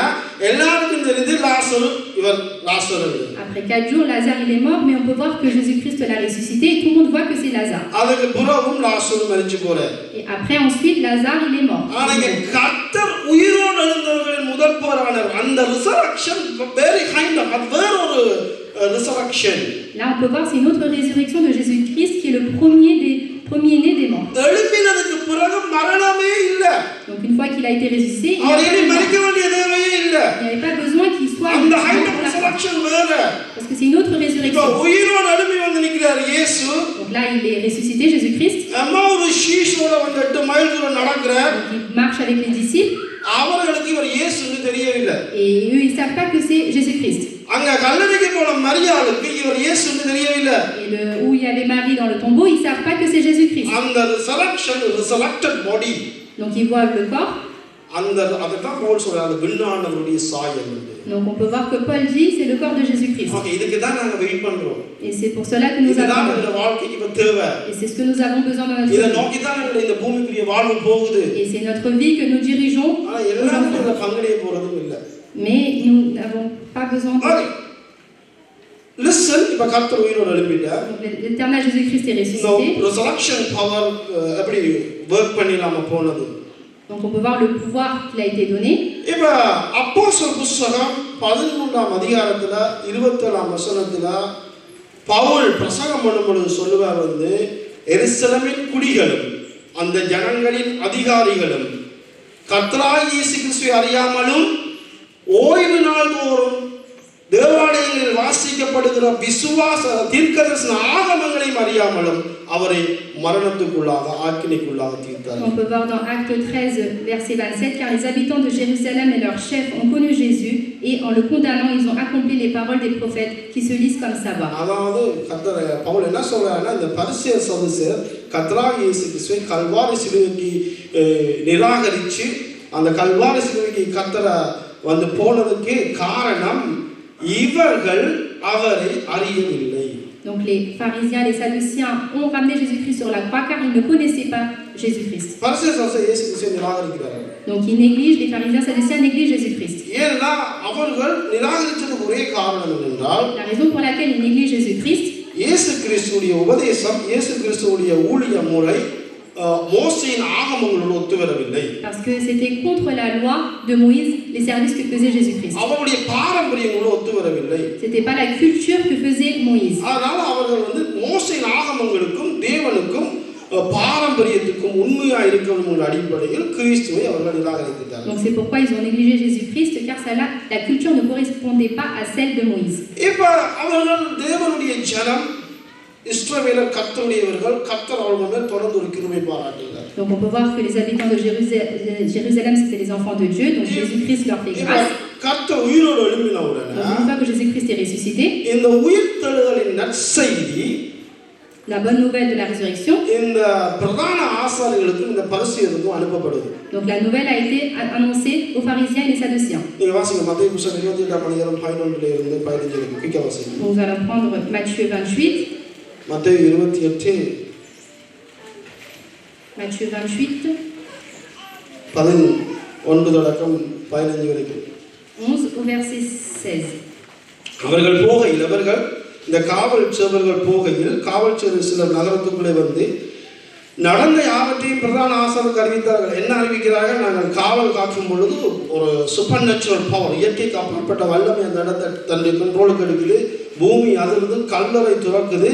எல்லாருக்கும் தெரியுது லாசரு இவர் லாசரு. Après 4 jours, Lazare il est mort, mais on peut voir que Jésus-Christ l'a ressuscité et tout le monde voit que c'est Lazare. அதுக்கு பிறகும் லாசரு மரிச்சு போறார். Et après ensuite Lazare il est mort. ஆனா கர்த்தர் உயிரோடு எழுந்தவர்களின் முதல் போரானவர். அந்த ரிசரக்ஷன் very kind of வேற ஒரு resurrection. Là on peut voir c'est une autre résurrection de Jésus-Christ qui est le premier-né des morts. எழுப்பினதுக்கு பிறகு மரணமே இல்ல. Donc une fois qu'il a été ressuscité, il மரிக்க வேண்டிய தேவையே இல்ல. n'y avait pas besoin qu'il soit அந்த kind of resurrection வேற. parce que c'est une autre résurrection. உயிரோடு எழுப்பி வந்து நிக்கிறார் இயேசு. Donc là il est ressuscité Jésus-Christ. அம்மா ஒரு ஷீஷோட வந்து 8 மைல் தூரம் நடக்கிறார். Il marche avec les disciples. அவர்களுக்கு இவர் இயேசுன்னு தெரியவில்லை. Et eux ils savent pas que c'est Jésus-Christ. அங்க கல்லறைக்கு போன மரியாளுக்கு இவர் இயேசுன்னு தெரியவில்லை. Et où il y avait Marie dans le tombeau, ils savent pas que c'est Jésus-Christ. அந்த resurrected body. Donc ils voient le corps. அததான் பவுல் சொல்றார், அது விண்ணாண்டவருடைய சாயல். Donc on peut voir que Paul dit c'est le corps de Jésus-Christ. Okay, இதுக்கு தான் நாங்க wait பண்றோம். Et c'est pour cela que nous avons இந்த வாழ்க்கைக்கு இப்ப தேவை. Et c'est ce que nous avons besoin dans notre இத vie. நோக்கி தான் இந்த பூமிக்குரிய வாழ்வு போகுது. Et c'est notre vie que nous dirigeons. ஆனா எல்லாரும் பங்கடைய போறதும் இல்ல. Mais nous n'avons pas besoin de... listen, இப்ப கர்த்தர் உயிரோடு எழுப்பிட்டார். Donc l'éternel Jésus-Christ est இந்த ressuscité. resurrection power எப்படி வர்க் பண்ணிலாம போனது. Donc on peut voir le pouvoir qui a été donné. இப்ப அப்போஸ்தலர் புத்தகம் 13ஆம் அதிகாரத்துல 27ஆம் வசனத்துல பவுல் பிரசங்கம் பண்ணும்போது சொல்லுவார் எருசலேமின் குடிகளும் அந்த ஜனங்களின் அதிகாரிகளும் கர்த்தராகிய இயேசு கிறிஸ்துவை அறியாமலும் ஓய்வு நாள்தோறும் தேவாலயங்களில் வாசிக்கப்படுகிற விசுவாச தீர்க்கதரிசன ஆகமங்களையும் அறியாமலும் அவரை மரணத்துக்குள்ளாக ஆக்கினைக்குள்ளாக தீர்த்தார். On peut voir dans Acte 13 verset 27 car les habitants de Jérusalem et leurs chefs ont connu Jésus et en le condamnant ils ont accompli les paroles des prophètes qui se lisent comme sabbat. அதாவது கர்த்தர் பவுல் என்ன சொல்றாருன்னா இந்த பரிசேயர் சதுசேயர் கர்த்தராகிய இயேசு கிறிஸ்துவை கல்வாரி சிலுவைக்கு நிராகரிச்சு அந்த கல்வாரி சிலுவைக்கு கர்த்தரை போனதுக்கு காரணம் இவர்கள் அவரை அறியவில்லை. Donc les pharisiens, les sadduciens ont ramené Jésus-Christ sur la croix car ils ne connaissaient pas Jésus-Christ. பரிசேயர் சதுசேயர் இயேசு கிறிஸ்துவை நிராகரிக்கிறார்கள். Donc ils négligent, les pharisiens, sadduciens négligent Jésus-Christ. ஏன்னா அவர்கள் நிராகரிச்சதுக்கு ஒரே காரணம் என்னவென்றால் La raison pour laquelle ils négligent Jésus-Christ, இயேசு கிறிஸ்துவுடைய உபதேசம் இயேசு கிறிஸ்துவுடைய ஊழிய முறை மோசேயின் ஆகமங்களோடு ஒத்துவரவில்லை. Parce que c'était contre la loi de Moïse, les services que faisait Jésus-Christ. அவருடைய பாரம்பரியங்களோடு ஒத்துவரவில்லை. C'était pas la culture que faisait Moïse. அதனால அவர்கள் மோசேயின் ஆகமங்களுக்கும் தேவனுக்கும் பாரம்பரியத்துக்கும் உண்மையா இருக்கணும் அடிப்படையில் கிறிஸ்துவை அவர்கள் நிராகரித்தார்கள். Donc c'est pourquoi ils ont négligé Jésus-Christ car ça là la culture ne correspondait pas à celle de Moïse. இப்ப அவர்கள் தேவனுடைய ஜனம் இஸ்ரவேலர் கர்த்தருடையவர்கள் கர்த்தர் அவர்கள் மேல் தொடர்ந்து ஒரு கிருபை பாராட்டுகிறார். Donc on peut voir que les habitants de Jérusalem c'était les enfants de Dieu, donc Jésus-Christ leur fait grâce. கர்த்தர் உயிரோடு எழும்பின உடனே une fois que Jésus-Christ est ressuscité, இந்த உயிர்த்தெழுதலின் நற்செய்தி la bonne nouvelle de la résurrection, இந்த பிரதான ஆசாரியர்களுக்கும் இந்த பரிசேயருக்கும் அனுப்பப்படுது. Donc la nouvelle a été annoncée aux pharisiens et les sadduciens. நீங்க வாசிங்க மத்தேயு புத்தகம் 28ஆம் அதிகாரம் 11 இருந்து 15 வரைக்கும் குயிக்கா வாசிங்க. Nous allons prendre Matthieu 28. மத்தேயு 28 Matthieu 28 11 தொடக்கம் 15 வரைக்கும். 11 au verset 16. அவர்கள் இந்த காவல் சேவர்கள் போகையில் காவல் சேவர் சிலர் நகரத்துக்குள்ளே நடந்த யாவற்றையும் பிரதான ஆசாரியருக்கு அறிவித்தார்கள். என்ன அறிவிக்கிறார்கள்? நாங்கள் காவல் காக்கும் பொழுது ஒரு சூப்பர் நேச்சுரல் பவர், இயற்கைக்கு அப்பாற்பட்ட வல்லமை அந்த இடத்தை தன்னுடைய கண்ட்ரோலுக்கு எடுக்குது. பூமி அதிலிருந்து கல்லறை துறக்குது.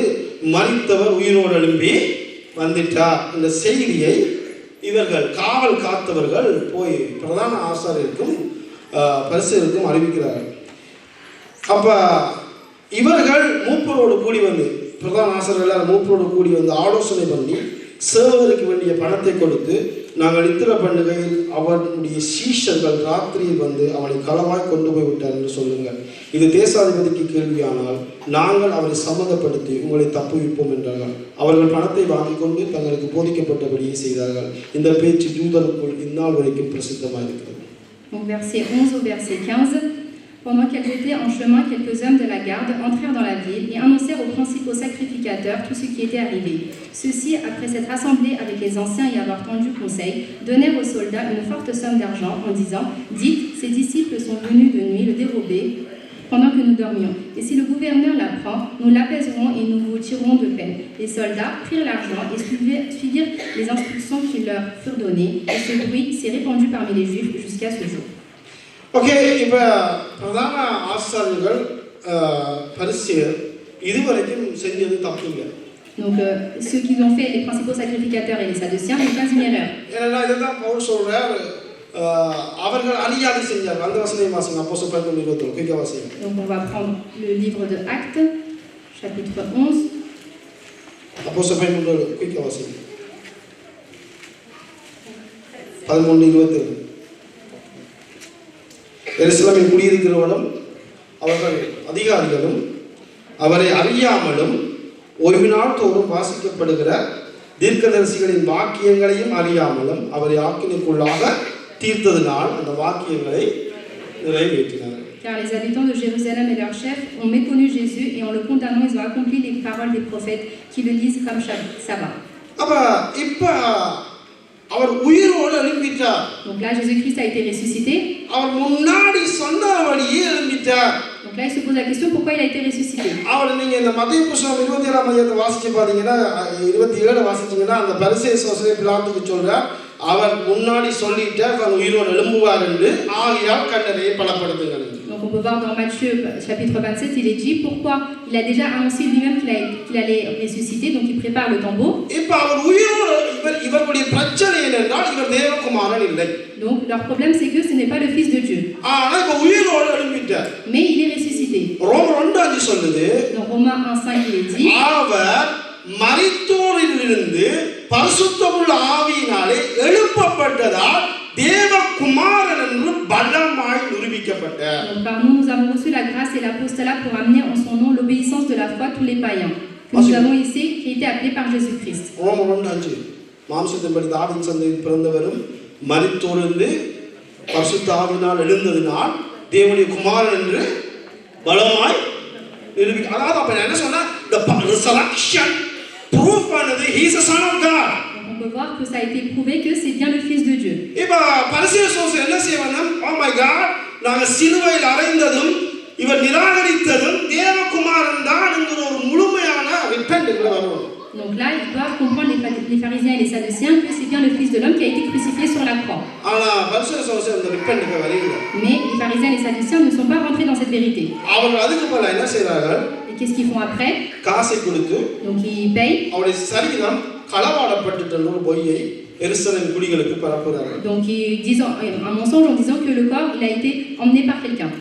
மரித்தவர் உயிரோடு எழும்பி வந்துட்டார். இந்த செய்தியை இவர்கள் காவல் காத்தவர்கள் போய் பிரதான ஆசாரியருக்கும் பரிசேயருக்கும் அறிவிக்கிறார்கள். அப்ப இவர்கள் மூப்பரோடு கூடி பிரதான ஆசாரியர்கள் மூப்பரோடு கூடி ஆலோசனை பண்ணி சேவகருக்கு வேண்டிய பணத்தை கொடுத்து நாங்கள் நித்திர பண்ணுகையில் அவனுடைய சீஷர்கள் ராத்திரியில் அவனை களவாய் கொண்டு போய் விட்டார் என்று சொல்லுங்கள். இது தேசாதிபதிக்கு கேள்வியானால் நாங்கள் அவரை சம்மதப்படுத்தி உங்களை தப்புவிப்போம் என்றார்கள். அவர்கள் பணத்தை வாங்கி கொண்டு தங்களுக்கு போதிக்கப்பட்டபடியே செய்தார்கள். இந்த பேச்சு யூதருக்குள் இந்நாள் வரைக்கும் பிரசித்தமாக இருக்கிறது. Verset 11 au verset 15. Pendant qu'elles étaient en chemin, quelques hommes de la garde entrèrent dans la ville et annoncèrent aux principaux sacrificateurs tout ce qui était arrivé. Ceux-ci, après s'être assemblés avec les anciens et avoir tendu conseil, donnèrent aux soldats une forte somme d'argent en disant « Dites, ces disciples sont venus de nuit le dérober pendant que nous dormions. Et si le gouverneur l'apprend, nous l'apaiserons et nous vous tirerons de peine. » Les soldats prirent l'argent et suivirent les instructions qui leur furent données. Et ce bruit s'est répandu parmi les Juifs jusqu'à ce jour. Okay, இப்போ பிரதான ஆசாரியர்கள் பரிசேயர் இதுவரைக்கும் செஞ்சது தப்பு இல்லை. Donc ceux qui ont fait les principaux sacrificateurs et les sadduciens n'ont pas une erreur. ஏன்னா இதுதான் பவுல் சொல்றார், அவர்கள் அறியாது செஞ்சார்கள். அந்த வசனம் வாசிங்க, அப்போஸ்தலர் 11 குயிக்கா வாசிங்க. Donc on va prendre le livre de Actes chapitre 11. அப்போஸ்தலர் 11 குயிக்கா வாசிங்க. 11:20. எருசலேமில் குடியிருக்கிறவர்களும் அவர்கள் அதிகாரிகளும் அவரை அறியாமலும் ஓய்வு நாள் தோறும் வாசிக்கப்படுகிற தீர்க்கதரிசிகளின் வாக்கியங்களையும் அறியாமலும் அவரை ஆக்கினைக்குள்ளாக தீர்த்ததினால் அந்த வாக்கியங்களை நிறைவேற்றினார். Car les habitants de Jérusalem et leurs chefs ont méconnu Jésus et en le condamnant ils ont accompli les paroles des prophètes qui le lisent comme sabbat. இப்ப அவர் உயிரோடு எழும்பிட்டார். Donc là Jésus-Christ a été ressuscité. அவர் முன்னாடி சொன்னபடியே எழும்பிட்டார். Donc Donc là, il se pose la question pourquoi il a été ressuscité. அவர் நீங்க இந்த மத்தேயு புத்தகம் 27ஆம் அதிகாரத்தை வாசிச்சு பாத்தீங்கன்னா 27 வாசிச்சீங்கன்னா அந்த பரிசேய சோசனை பிலாத்துக்கு சொல்றார் அவர் முன்னாடி சொல்லிட்டார் அவர் உயிரோடு எழும்புவார் என்று ஆகையால் கல்லறையை பலப்படுத்துங்கள். Donc on peut voir dans Matthieu chapitre 27, il est dit pourquoi il a déjà annoncé lui-même qu'il allait ressusciter, donc il prépare le tombeau. இப்போ அவர் உயிரோடு இவருடைய பிரச்சனை என்னென்றால் இவர் தேவகுமாரன் இல்லை. Donc leur problème c'est que ce n'est pas le fils de Dieu. ஆனா இப்போ உயிரோடு எழும்பிட்டார். Mais il est ressuscité. ரோமர் 2:5 சொல்லுது. Dans Romains 1:5 il est dit அவர் மரித்தோரிலிருந்து பரிசுத்தமுள்ள ஆவியினாலே எழுப்பப்பட்டதால் தேவகுமாரன் என்று பலமாய் நிரூபிக்கப்பட்டார். Donc par nous avons reçu la grâce et l'apostolat pour amener en son nom l'obéissance de la foi tous les païens que nous avons ici qui a été appelé par Jésus-Christ. ரோமர் 1:5 மாம்சத்தின்படி தாவீதின் சந்ததியில் பிறந்தவரும் மரித்தோரிலிருந்து பரிசுத்த ஆவியினால் எழுந்ததினால் தேவனுடைய குமாரன் என்று பலமாய் நிரூபிக்க. அதாவது அப்ப என்ன சொன்னா the resurrection proof பண்ணது he is a son of God. On peut voir que ça a été prouvé que c'est bien le fils de Dieu. இப்ப பரிசேய சோசனை என்ன செய்வாங்க? Oh my God, நாங்க சிலுவையில் அறைந்ததும் இவர் நிராகரித்ததும் தேவகுமாரன் தான் என்கிற ஒரு முழுமையான ரிப்பென்ட்ல வருவாங்க. Donc là, ils doivent comprendre les pharisiens et les sadduciens que c'est bien le fils de l'homme qui a été crucifié sur la croix. ஆனா பரிசேய சோசனை அந்த ரிப்பென்ட்க்கு வரல. Mais les pharisiens et les sadduciens ne sont pas rentrés dans cette vérité. அவர்கள் அதுக்கு பதிலா என்ன செய்றாங்க? Et qu'est-ce qu'ils font après? காசை கொடுத்து Donc ils payent. அவருடைய சரீரம் களவாடப்பட்டுட்ட ஒரு பொய்யை எருசலேம் குடிகளுக்கு பரப்புறாங்க. Donc ils disent un mensonge en disant que le corps il a été emmené par quelqu'un.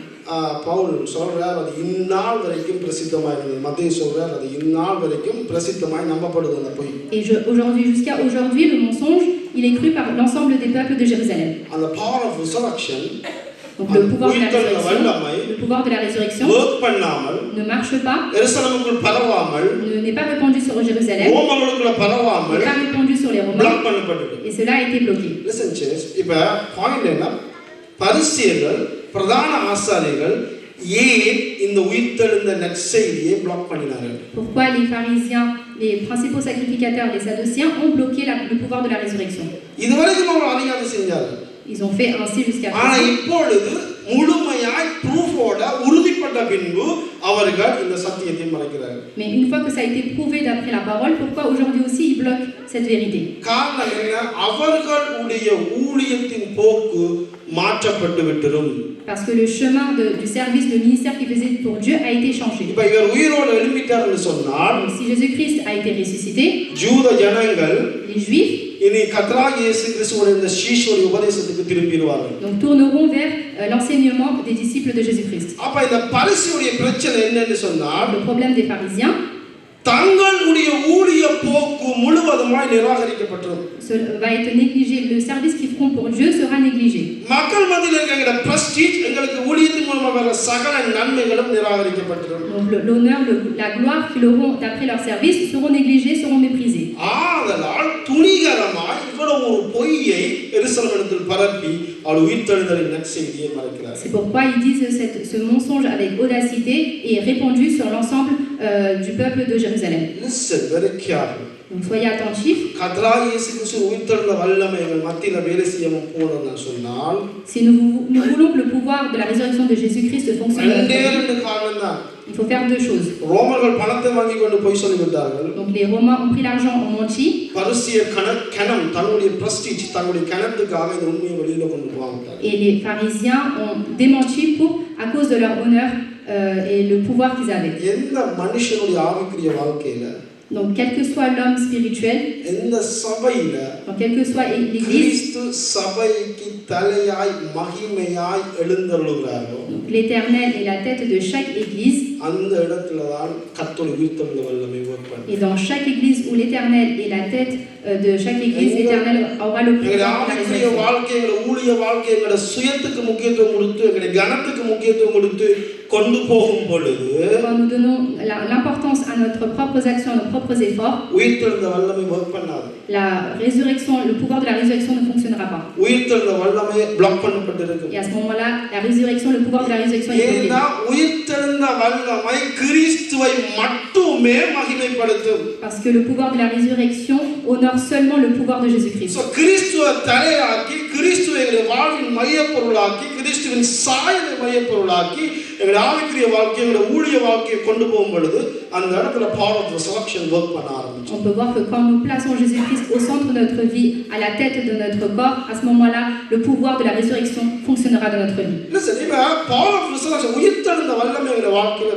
Pavul சொல்றார் அது இந்நாள் வரைக்கும் பிரசித்தமாய் இருந்தது. மத்தேயு சொல்றார் அது இந்நாள் வரைக்கும் பிரசித்தமாய் நம்பப்படுது அந்த பொய். Et jusqu'à aujourd'hui le mensonge il est cru par l'ensemble des peuples de Jérusalem. அந்த power of resurrection, Donc le pouvoir de la résurrection work பண்ணாமல் ne marche pas, எருசலேமுக்குள் பரவாமல் n'est pas répandu sur Jérusalem, ரோமர்களுக்குள்ள பரவாமல் n'est pas répandu sur les Romains, block பண்ணப்பட்டது. et cela a été bloqué. Listen church, இப்ப point என்ன? பரிசேயர்கள் பிரதான ஆசாரியர்கள் ஏன் இந்த உயிர்த்தெழுந்த நற்செய்தியை பிளாக் பண்ணினார்கள்? Pourquoi les pharisiens, les principaux sacrificateurs, les sadduciens ont bloqué le pouvoir de la résurrection? இதுவரைக்கும் அவங்க அதிகாரம் செஞ்சாங்க. Ils ont fait ainsi jusqu'à ஆனா présent. இப்பொழுது முழுமையாய் ப்ரூஃபோட உறுதிப்பட்ட பின்பு அவர்கள் இந்த சத்தியத்தை மறைக்கிறார்கள். Mais une fois que ça a été prouvé d'après la parole, pourquoi aujourd'hui aussi ils bloquent cette vérité? காரணம் என்ன? அவர்களுடைய ஊழியத்தின் போக்கு மாற்றப்பட்டு விட்டது. Parce que le chemin du service, le ministère qu'ils faisaient pour Dieu a été changé. இப்ப இவர் உயிரோடு எழும்பிட்டார்னு சொன்னால் Donc, si Jésus-Christ a été ressuscité, ஜூத ஜனங்கள் les Juifs இனி கர்த்தராகிய இயேசு கிறிஸ்துவின் இந்த சீஷருடைய உபதேசத்துக்கு திரும்பிடுவார்கள். donc tourneront vers l'enseignement des disciples de Jésus-Christ. அப்ப இந்த பரிசேயருடைய பிரச்சனை என்னன்னு சொன்னால் Le problème des pharisiens தங்களுடைய ஊழிய போக்கு முழுவதுமாய் நிராகரிக்கப்பட்டது. va être négligé. Le service qu'ils feront pour Dieu sera négligé. மக்கள் மத்தியில் இருக்கிற பிரஸ்டீஜ் எங்களுக்கு ஊழியத்தின் மூலமா வர சகல நன்மைகளும் நிராகரிக்கப்பட்டது. Donc l'honneur, la gloire qu'ils auront d'après leur service seront négligés, seront méprisés. ஆதலால் துணிகரமாய் இவ்வளவு ஒரு பொய்யை எருசலேமில் பரப்பி அவர் உயிர்த்தெழுதலின் நற்செய்தியை மறைக்கிறார். C'est pourquoi ils disent ce mensonge avec audacité et répandu sur l'ensemble du peuple de Jérusalem. Listen very carefully. Donc soyez attentifs. கர்த்தராகிய இயேசு கிறிஸ்து உயிர்த்தெழுந்த வல்லமை எங்கள் மத்தியில் வேலை செய்யவும் போனதுன்னு சொன்னால் Si nous voulons que le pouvoir de la résurrection de Jésus-Christ fonctionne dans notre vie, ரெண்டு காரணம் தான். il faut faire deux choses. ரோமர்கள் பணத்தை வாங்கி கொண்டு போய் சொல்லிவிட்டார்கள். Donc les Romains ont pris l'argent, ont menti. பரிசேயர் கணம் தங்களுடைய பிரஸ்டீஜ் தங்களுடைய கணத்துக்காக இந்த உண்மையை வெளியில கொண்டு போவாங்க. Et les pharisiens ont démenti à cause de leur honneur et le pouvoir qu'ils avaient. எந்த மனுஷனுடைய ஆவிக்குரிய வாழ்க்கையில Donc quel que soit l'homme spirituel, எந்த சபையில donc quelle que soit l'église, கிறிஸ்து சபைக்கு தலையாய் மகிமையாய் எழுந்தருளுகிறாரோ l'Éternel est la tête de chaque église. அந்த இடத்துல தான் கர்த்தருடைய உயிர்த்தெழுந்த வல்லமை ஒர்க் பண்ணும். Et dans chaque église où l'Éternel est la tête de chaque église, l'Éternel aura le pouvoir de la résurrection. வாழ்க்கையோட ஊழிய வாழ்க்கையோட சுயத்துக்கு முக்கியத்துவம் கொடுத்து எங்களுடைய கனத்துக்கு முக்கியத்துவம் கொடுத்து கொண்டு போகும் பொழுது Quand nous donnons l'importance à notre propres actions, à nos propres efforts, உயிர்த்தெழுந்த வல்லமை ஒர்க் பண்ணாது. la résurrection, le pouvoir de la résurrection ne fonctionnera pas. உயிர்த்தெழுந்த வல்லமை பிளாக் பண்ணப்பட்டிருக்கு. Et à ce moment-là, la résurrection, le pouvoir de la résurrection est bloqué. ஏன்னா உயிர்த்தெழுந்த வல்லமை கிறிஸ்துவை மட்டுமே மகிமைப்படுத்தும். Parce que le pouvoir de la résurrection honore seulement le pouvoir de Jésus-Christ. So கிறிஸ்துவை தலையாக்கி கிறிஸ்துவை வாழ்வின் மையப்பொருளாக்கி கிறிஸ்துவின் சாயலை மையப்பொருளாக்கி எங்களுடைய ஆவிக்குரிய வாழ்க்கை எங்களுடைய ஊழிய வாழ்க்கையை கொண்டு போகும் பொழுது அந்த இடத்துல power of resurrection ஒர்க் பண்ண ஆரம்பிச்சு. On peut voir que quand nous plaçons Jésus-Christ au centre de notre vie, à la tête de notre corps, à ce moment-là, le pouvoir de la résurrection fonctionnera dans notre vie. Listen, இப்ப power of resurrection உயிர்த்தெழுந்த வல்லமை எங்களுடைய வாழ்க்கையில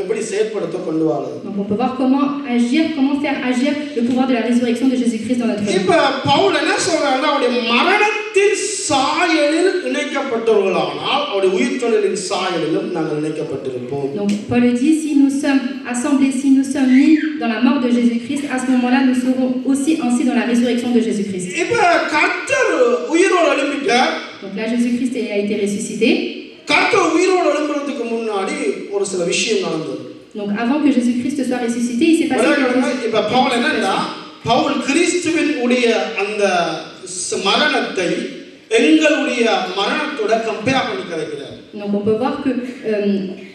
எப்படி செயல்படுத்த கொண்டு வராது. Donc on peut voir comment faire agir le pouvoir de la résurrection de Jésus-Christ dans notre vie. இப்ப பவுல் என்ன சொல்றாருன்னா அவருடைய மரணத்தின் சாயலில் இணைக்கப்பட்டவர்களானால் அவருடைய உயிர்த்தெழுதலின் சாயலிலும் நாங்கள் இணைக்கப்பட்டிருப்போம். Donc Paul dit, si nous sommes assemblés, si nous sommes mis dans la mort de Jésus-Christ, à ce moment-là nous serons aussi ainsi dans la résurrection de Jésus-Christ. இப்ப கர்த்தர் உயிரோடு எழும்பிட்டார். Donc là Jésus-Christ a été ressuscité. கர்த்தர் உயிரோடு எழும்புறதுக்கு முன்னாடி ஒரு சில விஷயம் நடந்தது. Donc avant que Jésus-Christ soit ressuscité, il s'est passé quelque chose. இப்ப பவுல் என்னன்னா பவுல் கிறிஸ்துவின் உடைய அந்த மரணத்தை எங்களுடைய மரணத்தோட கம்பேர் பண்ணி கதைக்கிறார். Donc on peut voir que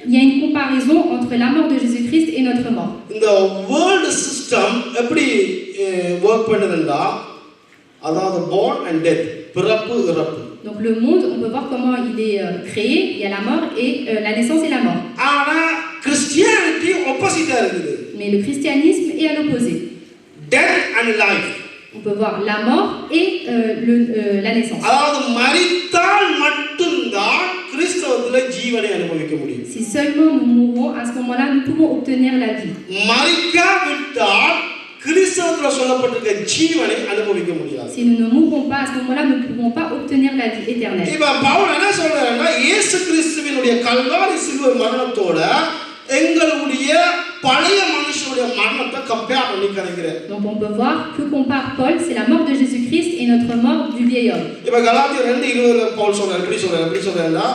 il y a une comparaison entre la mort de Jésus-Christ et notre mort. இந்த world system எப்படி வர்க் பண்ணுதுன்னா அதாவது born and death பிறப்பு இறப்பு. Donc le monde, on peut voir comment il est créé, il y a la mort et la naissance et la mort. ஆனா Christianity opposite இருக்குது. Mais le christianisme est à l'opposé. Death and life. On peut voir la mort et la naissance. அதாவது மரித்தால் மட்டும்தான் கிறிஸ்தவத்திலே ஜீவனை அனுபவிக்க முடியும். Si seulement nous mourons, à ce moment-là, nous pouvons obtenir la vie. மரிக்காவிட்டால் கிறிஸ்தவத்திலே சொல்லப்பட்டிருக்கிற ஜீவனை அனுபவிக்க முடியாது. Si nous ne mourrons pas, à ce moment-là, nous ne pouvons pas obtenir la vie éternelle. இப்ப பவுல் என்ன சொல்றாருன்னா இயேசு கிறிஸ்துவினுடைய கல்வாரி சிலுவை மரணத்தோட எங்களுடைய பழைய மனுஷனுடைய மரணத்தை கம்பேர் பண்ணி கதைக்கிறார். Donc on peut voir que compare Paul, c'est la mort de Jésus-Christ et notre mort du vieil homme. இப்ப கலாத்தியர் 2:20 பவுல் சொல்றாரு எப்படி சொல்றாருன்னா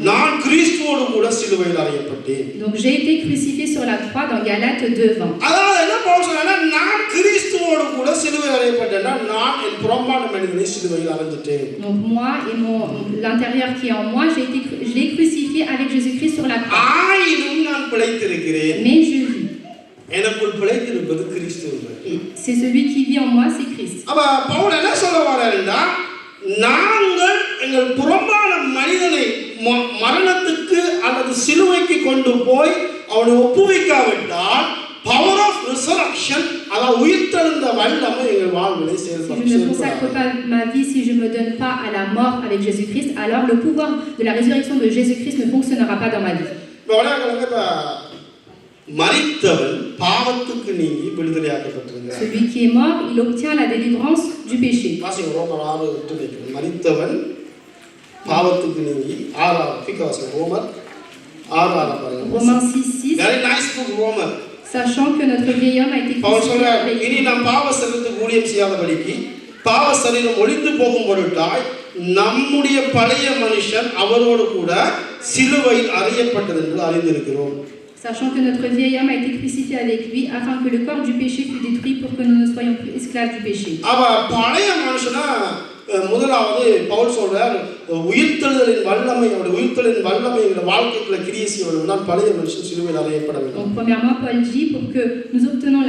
நான் கிறிஸ்துவோடு கூட சிலுவையில் அறையப்பட்டேன். Donc j'ai été crucifié sur la croix dans Galates 2:20. அதாவது என்ன பவுல் சொல்றாருன்னா நான் கிறிஸ்துவோடு கூட சிலுவையில் அறையப்பட்டேன்னா நான் என் புறம்பான மனிதனை சிலுவையில் அறைஞ்சிட்டேன். Donc moi et l'intérieur qui est en moi, je l'ai crucifié avec Jésus-Christ sur la croix. ஆயினும் நான் பிழைத்திருக்கிறேன். Mais je vis. எனக்குள் பிழைத்திருப்பது கிறிஸ்து. Et c'est celui qui vit en moi, c'est Christ. அப்ப பவுல் என்ன சொல்ல வராருன்னா நாங்கள் எங்கள் புறம்பான மனிதனை மரணத்துக்கு அல்லது சிலுவைக்கு கொண்டு போய் அவனை ஒப்புவிக்காவிட்டால் power of resurrection அதாவது உயிர்த்தெழுந்த வல்லமை எங்கள் வாழ்விலே செயல்படும். Si je ne consacre pas ma vie, si je me donne pas à la mort avec Jésus-Christ, alors le pouvoir de la résurrection de Jésus-Christ ne fonctionnera pas dans ma vie. மரித்தவன் பாவத்துக்கு நீங்கி விடுதலையாக்கப்பட்டிருக்கிறார். Celui qui est mort, il obtient la délivrance du péché. வாசிங்க ரோமர் 6:8. மரித்தவன் பாவத்துக்கு நீங்கி 6 ரோமர் 6 பாருங்க. Romains 6:6. Very nice book ரோமர். Sachant que notre vieil homme a été crucifié avec இனி நாம் பாவ சரீரத்துக்கு ஊழியம் செய்யாதபடிக்கு பாவ சரீரம் ஒழிந்து போகும் பொருட்டாய் நம்முடைய பழைய மனுஷன் அவரோடு கூட சிலுவையில் அறையப்பட்டது என்று அறிந்திருக்கிறோம். Sachant que notre vieil homme a été crucifié avec lui afin que le corps du péché fût détruit pour que nous ne soyons plus esclaves du péché. அவ பழைய மனுஷனா முதலாவது பவுல் சொல்றார் உயிர்த்தெழுதலின் வல்லமை அவருடைய உயிர்த்தெழுதலின் வல்லமை என்ற வாழ்க்கைக்குள்ள கிரியை செய்ய வேண்டும்னால் பழைய மனுஷன் சிலுவையில் அறையப்பட வேண்டும். Donc premièrement Paul dit pour que nous obtenons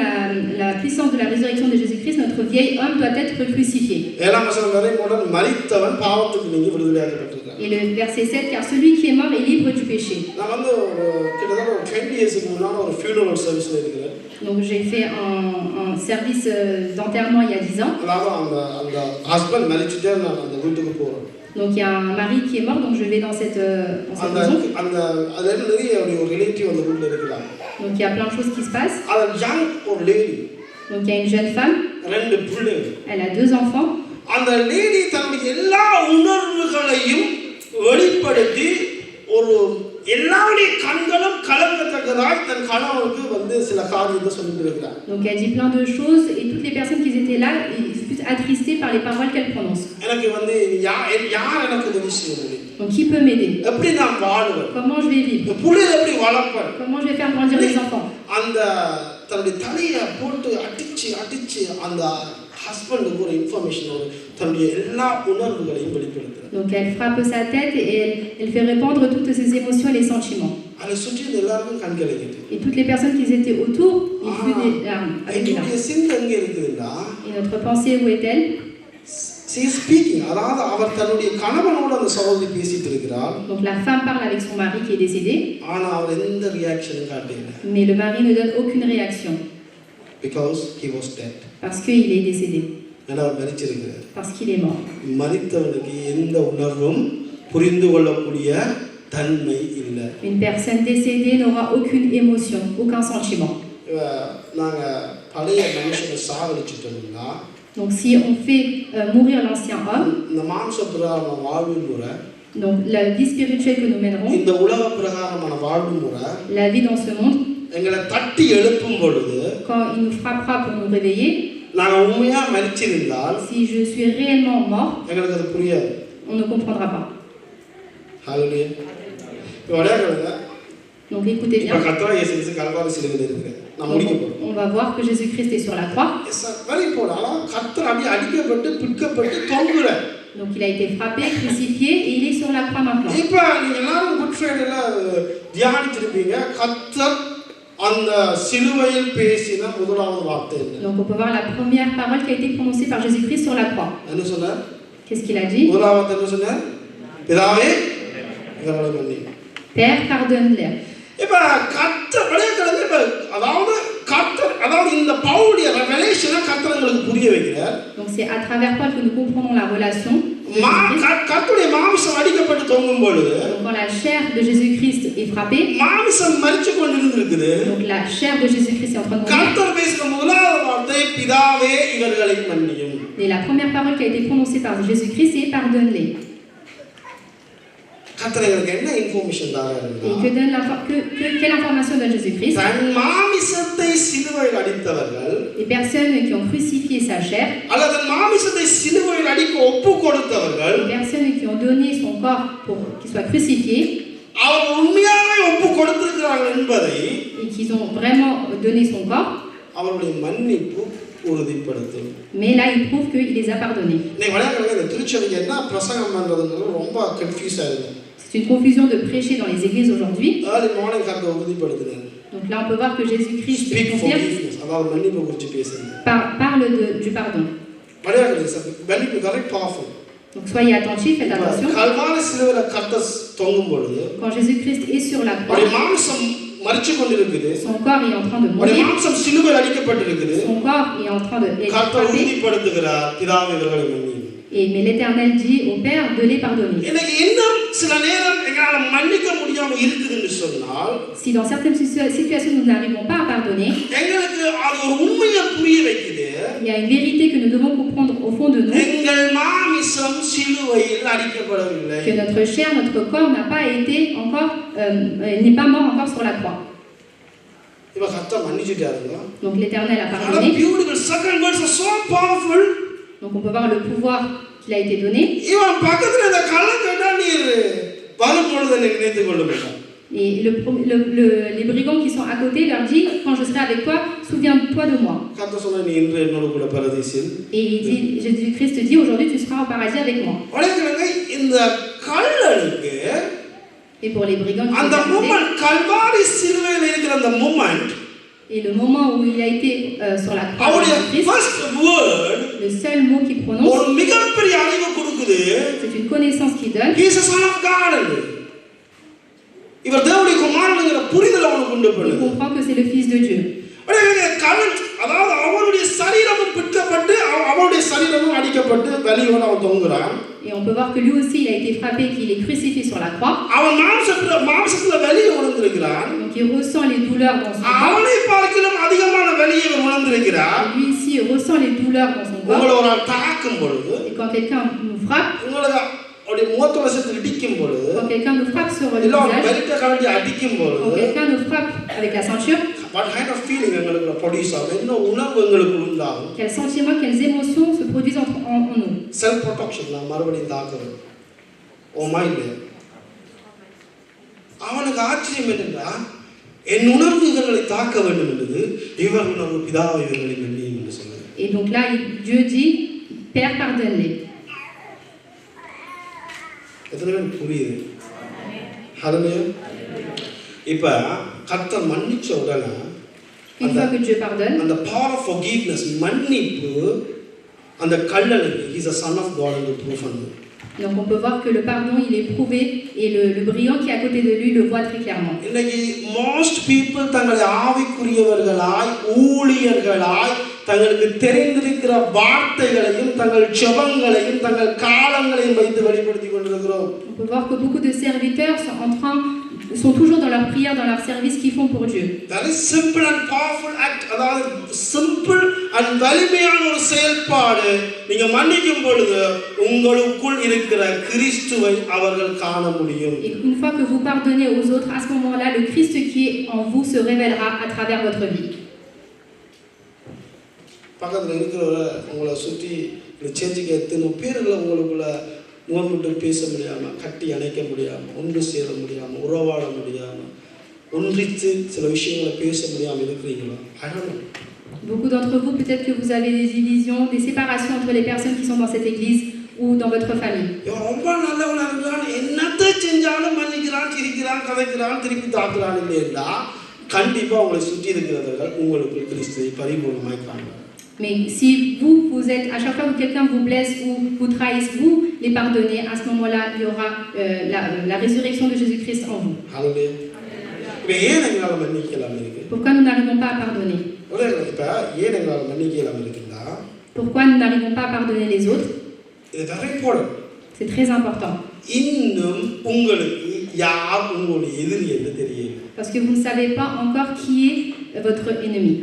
la puissance de la résurrection de Jésus-Christ, notre vieil homme doit être crucifié. 7 வசனம் வரை முதல் மரித்தவன் பாவத்துக்கு நீங்கி விடுதலையாக்கப்பட்டிருக்கிறார். Et le verset 7, car celui qui est mort est libre du péché. நான் வந்து கிட்டத்தட்ட 20 இயர்ஸ்க்கு முன்னாடி ஒரு funeral serviceல இருக்கிறேன். Donc j'ai fait un service d'enterrement il y a 10 ans. அந்த ஹஸ்பண்ட் மரிச்சிட்டே நான் அந்த வீட்டுக்கு போறேன். Donc il y a un mari qui est mort, donc je vais dans cette maison. அந்த அதே நிறைய ஒரு ரிலேட்டிவ் அந்த வீட்ல இருக்காங்க. Donc il y a plein de choses qui se passent. அது young ஒரு lady. Donc il y a une jeune femme. 2 பிள்ளைகள். Elle a 2 enfants. அந்த லேடி தன்னுடைய எல்லா உணர்வுகளையும் வெளிப்படுத்தி ஒரு எல்லாருடைய கண்களும் கலங்கத்தக்கதாய் தன் கணவனுக்கு வந்து சில காரியத்தை சொல்லிட்டு இருக்கிறார். Donc elle dit plein de choses et toutes les personnes qui étaient là ils furent attristées par les paroles qu'elle prononce. எனக்கு வந்து யார் எனக்கு உதவி செய்ய முடியும்? Donc qui peut m'aider? எப்படி நான் வாழுவேன்? Comment je vais vivre? புள்ளைகளை எப்படி வளர்ப்பேன்? Comment je vais faire grandir les enfants? அந்த தன்னுடைய தலையை போட்டு அடிச்சு அந்த ஹஸ்பண்டுக்கு ஒரு இன்ஃபர்மேஷன் தன்னுடைய எல்லா உணர்வுகளையும் வெளிப்படுத்துறார். Donc elle frappe sa tête et elle fait répandre toutes ses émotions et les sentiments. அதை சுற்றி எல்லாருக்கும் கண் கலங்கிட்டு. Et toutes les personnes qui étaient autour, ils furent des larmes avec des larmes. சிந்தை எங்க இருக்குதுன்னா Et notre pensée où est-elle? she is speaking. அதாவது அவர் தன்னுடைய கணவனோடு அந்த சகோதரி பேசிட்டு இருக்கிறார். Donc la femme parle avec son mari qui est décédé. ஆனா அவர் எந்த ரியாக்ஷனும் காட்டல. Mais le mari ne donne aucune réaction. Because he was dead. Parce qu'il est décédé. Our மரிச்சிருக்கிறார். Parce qu'il est mort. மரித்தவனுக்கு எந்த உணர்வும் புரிந்து கொள்ளக்கூடிய தன்மை இல்லை. Une personne décédée n'aura aucune émotion, aucun sentiment. நாங்க பழைய மனுஷனை சாகடிச்சிட்டோம்னா, donc si on fait mourir l'ancien homme, இந்த மாம்ச பிரகாரமான வாழ்வு முறை, donc la vie spirituelle que nous mènerons, இந்த உலக பிரகாரமான வாழ்வு முறை, la vie dans ce monde, எங்களை தட்டி எழுப்பும் பொழுது, quand il nous frappera pour nous réveiller, நாங்க உண்மையா மரிச்சிருந்தால், si je suis réellement mort, எங்களுக்கு அது புரியாது. on ne comprendra pas. Hallelujah. வளையாடுங்க. Donc écoutez bien. கர்த்தர் இயேசு கிறிஸ்து கல்வாரி சிலுவையில் இருக்கிறார். நான் முடிக்க போறேன். On va voir que Jésus-Christ est sur la croix. very important. கர்த்தர் அப்படியே அடிக்கப்பட்டு பிற்கப்பட்டு தொங்குறார். Donc il a été frappé, crucifié et il est sur la croix maintenant. இப்போ நீங்க எல்லாரும் குட் ஃப்ரைடேல தியானிச்சிருப்பீங்க. கர்த்தர் அந்த சிலுவையில் பேசின முதலாவது வார்த்தை என்ன? Donc on peut voir la première parole qui a été prononcée par Jésus-Christ sur la croix. என்ன சொன்னார்? Qu'est-ce qu'il a dit? முதலாவது என்ன சொன்னார்? பிதாவே இவர்களை மன்னியும். Père, pardonne-leur. இப்போ கர்த்தர் வளையக்கிறது இப்போ அதாவது கர்த்தர் அதாவது இந்த பவுலுடைய ரெவலேஷனை கர்த்தர் உங்களுக்கு புரிய வைக்கிறார். Donc c'est à travers Paul que nous comprenons la relation. கர்த்தருடைய மாம்சம் அடிக்கப்பட்டு தொங்கும் பொழுது, quand la chair de Jésus-Christ est frappée, மாம்சம் மரிச்சு கொண்டிருந்திருக்குது. donc la chair de Jésus-Christ est en train de mourir. கர்த்தர் பேசின முதலாவது வார்த்தை பிதாவே இவர்களை மன்னியும். Et la première parole qui a été prononcée par Jésus-Christ c'est pardonne-les. கர்த்தர் எனக்கு என்ன இன்ஃபர்மேஷன் தராரு? Et quelle information donne Jésus-Christ? தன் மாமிசத்தை சிலுவையில் அடித்தவர்கள், les personnes qui ont crucifié sa chair, அல்லது மாமிசத்தை சிலுவையில் அடிக்க ஒப்பு கொடுத்தவர்கள், les personnes qui ont donné son corps pour qu'il soit crucifié, அவர்கள் உண்மையாகவே ஒப்பு கொடுத்திருக்கிறார்கள் என்பதை, et qu'ils ont vraiment donné son corps, அவருடைய மன்னிப்பு உறுதிப்படுத்தும். mais là il prouve qu'il les a pardonnés. நீ வளையக்கிறது இந்த திருச்சபைக்கு என்ன பிரசங்கம் பண்றதுங்கிறது ரொம்ப கன்ஃபியூஸ் ஆயிருக்கு. C'est une confusion de prêcher dans les églises aujourd'hui. early morning கர்த்தர் உறுதிப்படுத்தினார். Donc là on peut voir que Jésus-Christ அதாவது மன்னிப்பு குறித்து பேசுறாரு. parle du pardon. வளையக்கிறது மன்னிப்பு very powerful. Donc soyez attentifs, faites attention. Kalvari சிலுவையில் கர்த்தர் தொங்கும் பொழுது, quand Jésus-Christ est sur la croix, அவருடைய மாம்சம் மரிச்சு கொண்டிருக்குது. son corps est en train de அவருடைய mourir. மாம்சம் சிலுவையில் அடிக்கப்பட்டிருக்குது. son corps est en train de être கர்த்தர் frappé. உறுதிப்படுத்துகிறார் பிதாவே இவர்களை மன்னியும். Et mais l'Éternel dit au Père de les pardonner. எனக்கு இன்னும் சில நேரம் எங்களால மன்னிக்க முடியாம இருக்குதுன்னு சொன்னால், Si dans certaines situations nous n'arrivons pas à pardonner, எங்களுக்கு அது ஒரு உண்மையை புரிய வைக்குது. il y a une vérité que nous devons comprendre au fond de nous. எங்கள் மாமிசம் சிலுவையில் அடிக்கப்படவில்லை. Que notre chair, notre corps n'a pas été encore, n'est pas mort encore sur la croix. இவ கர்த்தர் மன்னிச்சிட்டாருங்க. Donc l'Éternel a What a pardonné. beautiful second verse is so powerful. Donc on peut voir le pouvoir qu'il a été donné. இவன் பக்கத்துல இந்த கல்லை கேட்டா நீர் வரும் பொழுது நினைத்துக் கொள்ள வேண்டும். Et les brigands qui sont à côté leur dit, quand je serai avec toi, souviens-toi de moi. கர்த்தர் சொன்னா நீ இன்று என்னோட கூட பரதீசில். Et il dit, Jésus-Christ dit, aujourd'hui tu seras au paradis avec moi. வளையக்கிறது இந்த கல்லனுக்கு Et pour les brigands qui அந்த sont à côté, moment Kalvari சிலுவையில் இருக்கிற அந்த moment, et le moment où il a été sur la croix, அவருடைய Jésus-Christ, first word le seul mot qu'il prononce, ஒரு மிகப்பெரிய அறிவு கொடுக்குது. c'est une connaissance qu'il donne. He is a son of God. இவர் தேவனுடைய குமாரன்ங்கிற புரிதல் அவனுக்கு உண்டு Il பண்ணுது. comprend que c'est le Fils de Dieu. அதாவது அவருடைய சரீரமும் பிற்கப்பட்டு அவருடைய சரீரமும் அடிக்கப்பட்டு வலியோட அவன் தொங்குறான். Et on peut voir que lui aussi il a été frappé, qu'il est crucifié sur la croix. அவன் மாம்சத்துல வலியை உணர்ந்திருக்கிறான். Donc il ressent les douleurs dans son corps. அவனை பார்க்கிலும் அதிகமான வலியை உணர்ந்திருக்கிறான். Lui ici il ressent les douleurs dans son corps. உங்களை ஒரு தாக்கும் பொழுது, Et quand quelqu'un nous frappe, உங்களுக்கு அவருடைய முகத்தோட சேர்த்து இடிக்கும் பொழுது, quand quelqu'un nous frappe sur le இல்ல visage, பெல்ட்டை கழட்டி அடிக்கும் quand பொழுது, quelqu'un nous frappe avec la ceinture, what kind of feeling எங்களுக்கு ப்ரொடியூஸ் ஆகும்? என்ன உணர்வு எங்களுக்கு உண்டாகும்? quels sentiments, quelles émotions se produisent en nous? Self protection. நான் மறுபடியும் தாக்குறேன். ஓ மைண்ட். அவனுக்கு ஆச்சரியம் என்னன்னா, என் உணர்வு இவர்களை தாக்க வேண்டும் என்றது, இவர் உணர்வு பிதாவை இவர்களை மன்னியும் என்று சொன்னார். Et donc là Dieu dit, Père pardonne-les. எத்தனை பேருக்கு புரியுது? ஹalleluya. இப்ப கர்த்தர் மன்னிச்ச உடனே Une fois que Dieu pardonne, அந்த power of forgiveness, மன்னிப்பு அந்த கள்ளனுக்கு he is a son of God என்று ப்ரூஃப் பண்ணுது. Donc on peut voir que le pardon il est prouvé et le brillant qui est à côté de lui le voit très clairement. இன்னைக்கு most people தங்களை ஆவிக்குரியவர்களாய் ஊழியர்களாய் தங்களுக்கு தெரிந்திருக்கிற வார்த்தைகளையும் தங்கள் ஜெபங்களையும் தங்கள் காலங்களையும் வைத்து வெளிப்படுத்திக் கொண்டிருக்கிறோம். On peut voir que beaucoup de serviteurs sont toujours dans leur prière, dans leur service qu'ils font pour Dieu. That is simple and powerful act. அதாவது simple and வலிமையான ஒரு செயல்பாடு. நீங்க மன்னிக்கும் பொழுது உங்களுக்குள் இருக்கிற கிறிஸ்துவை அவர்கள் காண முடியும். Et une fois que vous pardonnez aux autres, à ce moment-là, le Christ qui est en vous se révélera à travers votre vie. பக்கத்துல இருக்கிறவர உங்களை சுற்றி சேர்ச்சிக்கு எத்தனை பேர்கள் உங்களுக்குள்ள முகமிட்டு பேச முடியாமல் கட்டி அணைக்க முடியாமல் ஒன்று சேர முடியாமல் உறவாட முடியாமல் ஒன்றித்து சில விஷயங்களை பேச முடியாமல் இருக்கிறீங்களா? Beaucoup d'entre vous, peut-être que vous avez des divisions, des séparations entre les personnes qui sont dans cette église ou dans votre famille. ரொம்ப நல்லவனா இருக்கிறான், என்னத்தை செஞ்சாலும் மன்னிக்கிறான், சிரிக்கிறான், கதைக்கிறான், திருப்பி தாக்குறான் இல்லையா? கண்டிப்பா உங்களை சுற்றி இருக்கிறவர்கள் உங்களுக்கு கிறிஸ்துவை பரிபூர்ணமாய் காண்பார்கள். Mais si vous êtes, à chaque fois que quelqu'un vous blesse ou vous trahisse, vous les pardonnez, à ce moment-là, il y aura la résurrection de Jésus-Christ en vous. Pourquoi nous n'arrivons pas à pardonner? Pourquoi nous n'arrivons pas à pardonner les autres? C'est très important. Parce que vous ne savez pas encore qui est votre ennemi.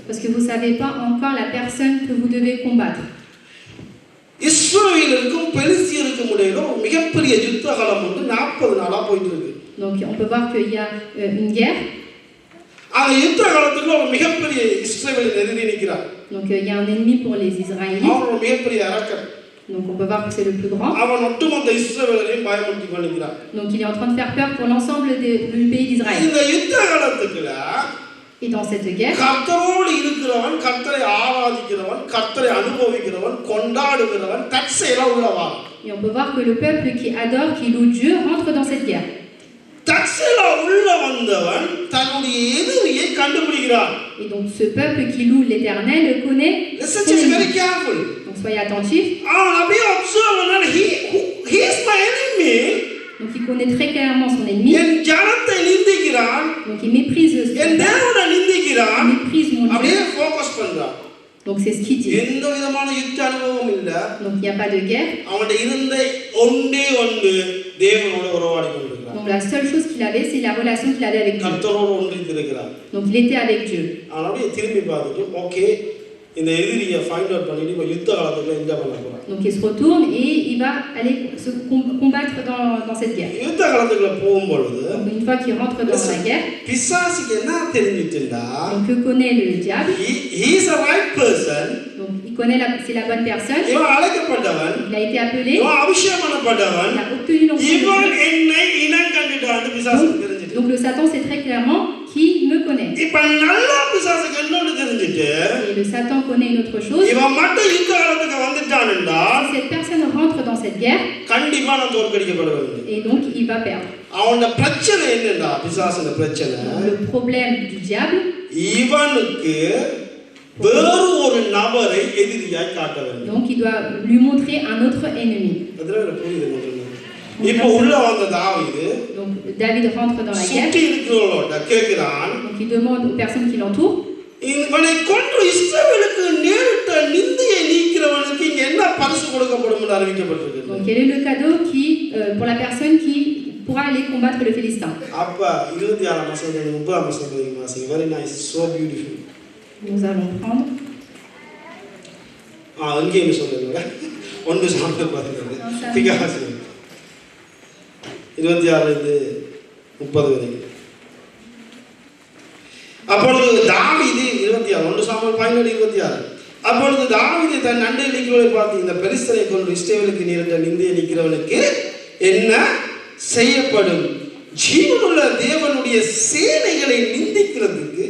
Parce que vous ne savez pas encore la personne que vous devez combattre. Donc on peut voir qu'il y a une guerre. Donc il y a un ennemi pour les Israélites. Donc on peut voir que c'est le plus grand. Donc il est en train de faire peur pour l'ensemble du pays d'Israël. Et dans cette guerre, et on peut voir que le peuple qui adore, qui loue Dieu, rentre dans cette guerre. Et donc ce peuple qui loue l'Éternel le connaît. Donc soyez attentifs. Donc il connaît très clairement son ennemi. Donc il méprise ce peuple. Il méprise mon Dieu. Donc c'est ce qu'il dit. Donc il n'y a pas de guerre. Donc la seule chose qu'il avait, c'est la relation qu'il avait avec Dieu. Donc il était avec Dieu. Donc il se retourne et il va aller se combattre dans cette guerre. Donc une fois qu'il rentre dans la guerre, donc que connaît le diable? Donc il connaît c'est la bonne personne. Il a été appelé. Il a obtenu l'onction. Donc le Satan sait très clairement qui me connaît. Et le Satan connaît une autre chose. Si cette personne rentre dans cette guerre, et donc il va perdre. Le problème du diable, donc il doit lui montrer un autre ennemi. Donc David rentre dans la guerre. Donc il demande aux personnes qui l'entourent. Donc quel est le cadeau pour la personne qui pourra aller combattre le Philistin? Nous allons prendre. அப்பொழுது தாவீது 26 Samuel 16:26 அப்பொழுது தாவீது தன் அண்டை நிற்கிறவரை பார்த்து இந்த பெலிஸ்தரை கொண்டு இஸ்ரவேலுக்கு நேரிட்ட நிந்தையை நிற்கிறவனுக்கு என்ன செய்யப்படும்? ஜீவனுள்ள தேவனுடைய சேனைகளை நிந்திக்கிறதுக்கு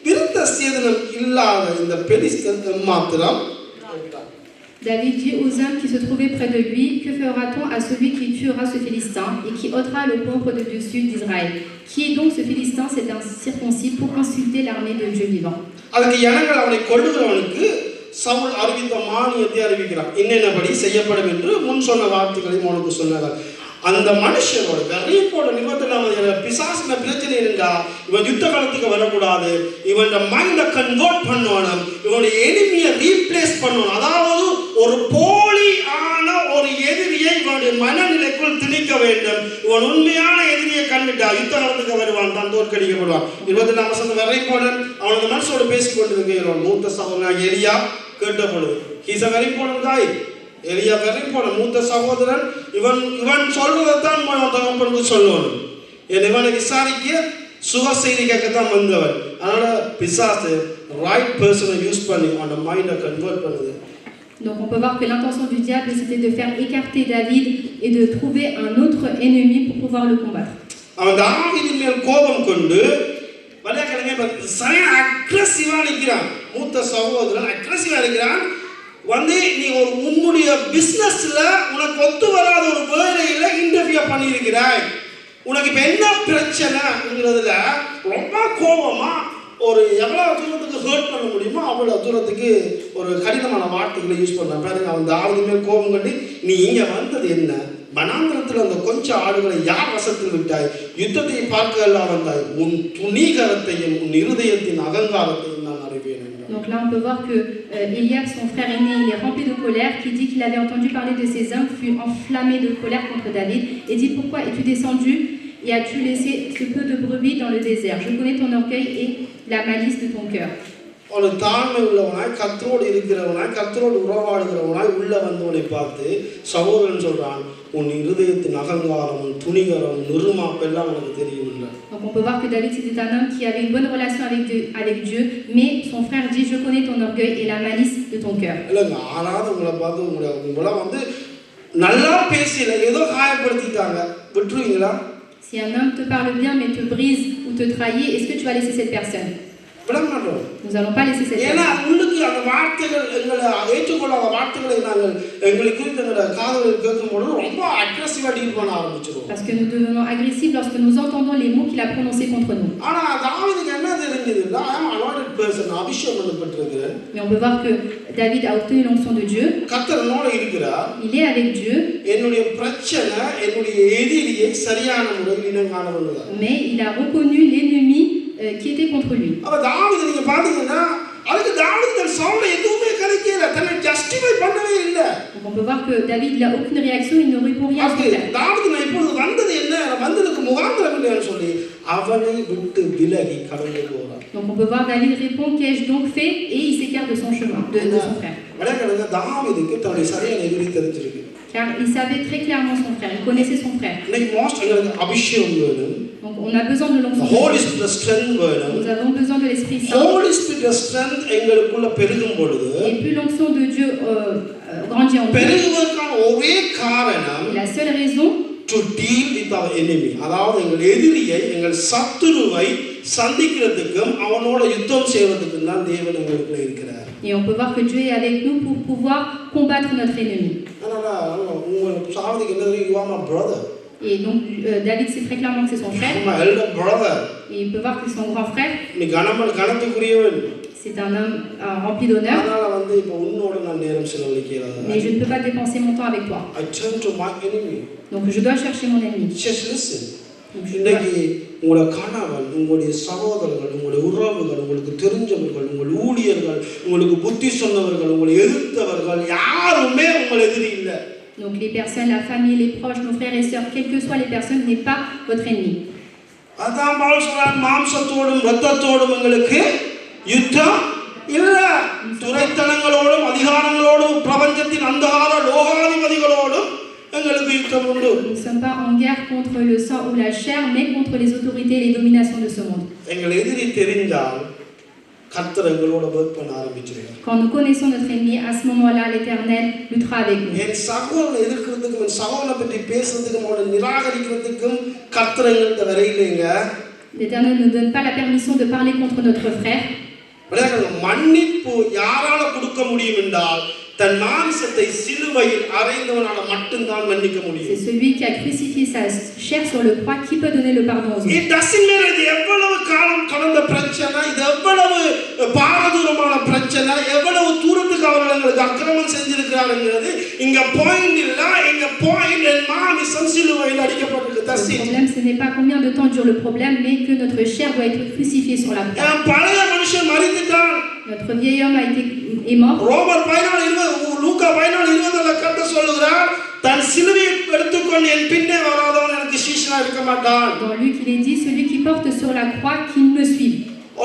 விருத்த சேதனம் இல்லாத இந்த பெலிஸ்தன் மாத்திரம் David dit aux hommes qui se trouvaient près de lui, que fera-t-on à celui qui tuera ce Philistin et qui ôtera le pauvre de dessus d'Israël? Qui est donc ce Philistin, cet incirconcis, pour insulter l'armée de Dieu vivant? அதுக்கு ஜனங்கள் அவனை கொல்லுகிறவனுக்கு சவுல் அறிவித்த மானியத்தை அறிவிக்கிறார். இன்னென்னபடி செய்யப்படும் என்று முன் சொன்ன வார்த்தைகளையும் அவனுக்கு சொன்னார். அந்த மனுஷனோட கரீப்போட நிபந்தனை பிசாசின பிரச்சனை இருந்தா இவன் யுத்த காலத்துக்கு வரக்கூடாது, இவன் மைண்டை கன்வெர்ட் பண்ணணும், இவனுடைய எனிமியை ரீப்ளேஸ் பண்ணணும். அதாவது ஒரு போலி ஆன ஒரு எதிரியை இவனுடைய மனநிலைக்குள் திணிக்க வேண்டும். இவன் உண்மையான எதிரியை கண்டுட்டா யுத்த காலத்துக்கு வருவான், தான் தோற்கடிக்கப்படுவான். 24 வசனம் வரைப்போடன் அவனது மனசோடு பேசிக் கொண்டிருக்கிறான். மூத்த சகோதரன் எலியா கேட்ட பொழுது ஹீஸ் அ வெரி இம்பார்ட்டன்ட் காய். எலியா வெரி இம்பார்ட்டன்ட், மூத்த சகோதரன். இவன் சொல்றதைத்தான் தகப்பனுக்கு சொல்லணும். இவனை விசாரிக்க சுக செய்தி கேட்கத்தான் வந்தவன். அதனால பிசாசு ரைட் பர்சனை யூஸ் பண்ணி அந்த மைண்டை கன்வெர்ட் பண்ணுது. Donc on peut voir que l'intention du diable c'était de faire écarter David et de trouver un autre ennemi pour pouvoir le combattre. அவன் தாவீதின் மேல் கோபம் கொண்டு வலைக்கலங்க சரியான அக்ரெசிவா நிற்கிறான். மூத்த சகோதரன் அக்ரெசிவா இருக்கிறான். வந்து நீ ஒரு உன்னுடைய பிசினஸ்ல உனக்கு ஒத்து வராத ஒரு வேலையில இன்டர்வியூ பண்ணியிருக்கிறாய், உனக்கு இப்ப என்ன பிரச்சனைங்கிறதுல ரொம்ப கோபமா ஒரு எவ்வளவு தூரத்துக்கு ஹர்ட் பண்ண முடியுமோ அவ்வளவு தூரத்துக்கு ஒரு கடினமான வார்த்தைகளை யூஸ் பண்ணான். பாருங்க, அவன் தாவீது மேல் கோபம் கொண்டு நீ இங்க வந்தது என்ன? வனாந்திரத்தில் அந்த கொஞ்சம் ஆடுகளை யார் வசத்தில் விட்டாய்? யுத்தத்தை பார்க்க எல்லாம் வந்தாய். உன் துணிகரத்தையும் உன் இருதயத்தின் அகங்காரத்தையும் நான் அறிவேன். Donc là, on peut voir que Eliab, son frère aîné, il est rempli de colère, qui dit qu'il avait entendu parler de ces hommes, fut enflammé de colère contre David, et dit: pourquoi es-tu descendu et as-tu laissé ce peu de brebis dans le désert? Je connais ton orgueil et la malice de ton cœur. ஒரு தாழ்மை உள்ளவனாய் கர்த்தரோடு இருக்கிறவனாய் கர்த்தரோடு உறவாடுகிறவனாய் உள்ள வந்தவனை பார்த்து சகோதரன் சொல்றான், உன் இருதயத்தின் அகங்காரம், உன் துணிகரம், நிருமாப்பெல்லாம் எனக்கு தெரியும். Donc on peut voir que David c'était un homme qui avait une bonne relation avec Dieu, mais son frère dit: je connais ton orgueil et la malice de ton cœur. இல்லங்க, ஆனாலும் உங்களை பார்த்து உங்களை வந்து நல்லா பேசல, ஏதோ காயப்படுத்திட்டாங்க, விட்டுருவீங்களா? Si un homme te parle bien mais te brise ou te trahit, est-ce que tu vas laisser cette personne? Nous n'allons pas laisser cette personne. Parce que nous devenons agressifs lorsque nous entendons les mots qu'il a prononcés contre nous. Mais on peut voir que David a obtenu l'onction de Dieu. Il est avec Dieu. Mais il a reconnu l'ennemi qui était contre lui. Donc on peut voir que David n'a aucune réaction, il ne répond rien à son frère. Donc on peut voir David répond: qu'ai-je donc fait? Et il s'écarte de son chemin, de son frère. Car il savait très clairement son frère, il connaissait son frère. Donc on a besoin de l'onction. Nous avons besoin de l'Esprit Saint. Et plus l'onction de Dieu grandit en nous, la seule raison to deal with our enemy, அதாவது எங்கள் எதிரியை, எங்கள் சத்துருவை சந்திக்கிறதுக்கும் அவனோட யுத்தம் செய்வதற்கும் தான் தேவன் எங்களுக்குள்ள இருக்கிறார். Et on peut voir que Dieu est avec nous pour pouvoir combattre notre ennemi. உங்களுக்கு சாவதுக்கு என்ன? You are my brother. Et donc David sait très clairement que c'est son frère. My elder brother. Et il peut voir que c'est son grand frère. நீ கனத்துக்குரியவன். C'est un homme rempli d'honneur. Mais je ne peux pas dépenser mon temps avec toi. Donc je dois chercher mon ennemi. Just listen. இன்னைக்கு உங்களோட கணவன், உங்களுடைய சகோதரர்கள், உங்களுடைய உறவுகள், உங்களுக்கு தெரிஞ்சவர்கள், உங்கள் ஊழியர்கள், உங்களுக்கு புத்தி சொன்னவர்கள், உங்களை எதிர்த்தவர்கள் யாருமே உங்கள் எதிரி இல்லை. Donc les personnes, la famille, les proches, nos frères et sœurs, quelles que soient les personnes, n'est pas votre ennemi. அதான் பவுல் சொல்றார், மாம்சத்தோடும் இரத்தத்தோடும் உங்களுக்கு யுத்தம் இல்ல, துரைத்தனங்களோடும் அதிகாரங்களோடும் பிரபஞ்சத்தின் அந்தகார லோகாதிபதிகளோடும் எங்களுக்கு யுத்தம் உண்டு. Nous ne sommes pas en guerre contre le sang ou la chair, mais contre les autorités et les dominations de ce monde. எங்கள் எதிரி தெரிந்தால் கர்த்தர் எங்களோட வர்க் பண்ண ஆரம்பிச்சிருவார். Quand nous connaissons notre ennemi, à ce moment-là, l'Éternel luttera avec nous. என் சகோதரனை எதிர்க்கிறதுக்கும் என் சகோதரனை பற்றி பேசுறதுக்கும் அவனை நிராகரிக்கிறதுக்கும் கர்த்தர் எங்கள்கிட்ட வரையிலேங்க. L'Éternel ne donne pas la permission de parler contre notre frère. மன்னிப்பு யாரால கொடுக்க முடியும் என்றால் தன் மாம்சத்தை சிலுவையில் அறைந்தவனால மட்டும்தான் மன்னிக்க முடியும். C'est celui qui a crucifié sa chair sur le croix qui peut donner le pardon aux autres. It doesn't matter இது எவ்வளவு காலம் கடந்த பிரச்சனை, இது எவ்வளவு பாரதூரமான பிரச்சனை, எவ்வளவு தூரத்துக்கு அவர்களுக்கு அக்கிரமம் செஞ்சிருக்கிறாருங்கிறது இங்க பாயிண்ட் இல்ல. இங்க பாயிண்ட் என் மாம்சம் சிலுவையில் அடிக்கப்பட்டிருக்கு. Le problème, ce n'est pas combien de temps dure le problème, mais que notre chair doit être crucifiée sur la croix. பழைய மனுஷன் மரித்துட்டான். Notre vieil homme est mort. ரோமர் 14:20 லூக்கா 14:20 கர்த்தர் சொல்லுகிறார், தன் சிலுவையை எடுத்துக்கொண்டு என் பின்னே வராதவன் எனக்கு சீஷனா இருக்க மாட்டான். Dans Luc, il est dit, celui qui porte sur la croix, qu'il me suive.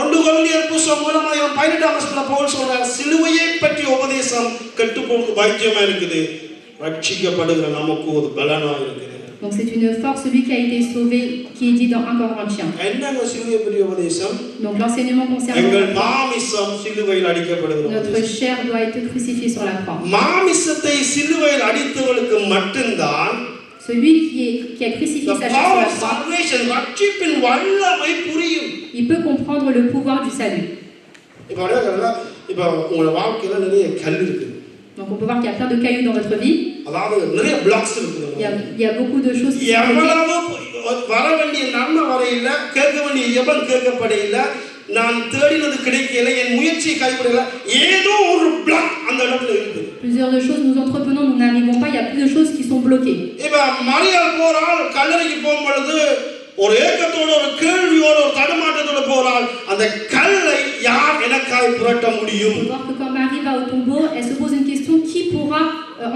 1 கொரிந்தியர் புத்தகம் மூலமாக 18ஆம் வசனத்துல பவுல் சொல்றார், சிலுவையை பற்றி உபதேசம் கெட்டுப்போக்கு பைத்தியமா இருக்குது, ரட்சிக்கப்படுகிற நமக்கு ஒரு பலனா இருக்குது. Donc c'est une force, celui qui a été sauvé, qui est dit dans 1 Corinthiens. என்னங்க சிலுவையை பற்றி உபதேசம்? Donc l'enseignement concernant எங்கள் மாமிசம் சிலுவையில் அடிக்கப்படுகிறது. notre chair doit être crucifiée sur la croix. மாமிசத்தை சிலுவையில் அடித்தவனுக்கு மட்டும்தான் Celui qui a crucifié sa chair sur la croix, ரட்சிப்பின் வல்லமை புரியும். il peut comprendre le pouvoir du salut. இப்ப உங்க வாழ்க்கையில நிறைய கல் இருக்கு. Donc on peut voir qu'il y a plein de cailloux dans votre vie. அதாவது நிறைய பிளாக்ஸ் இருக்கு. Il y a beaucoup de choses qui sont எவ்வளவு வர வேண்டிய நன்மை வரையில, கேட்க வேண்டிய எவன் கேட்கப்படையில, நான் தேடினது கிடைக்கல, என் முயற்சியை கைவிடல, ஏதோ ஒரு பிளாக் அந்த இடத்துல இருக்கு. Plusieurs de choses nous entreprenons, nous n'arrivons pas, il y a plus de choses qui sont bloquées. இப்ப மரியாள் போறாள், கல்லறைக்கு போகும்பொழுது ஒரு ஏக்கத்தோட, ஒரு கேள்வியோட, ஒரு தடுமாற்றத்தோட போறாள். அந்த கல்லை யார் எனக்காய் புரட்ட முடியும்? On voit que quand Marie va au tombeau, elle se pose une question, qui pourra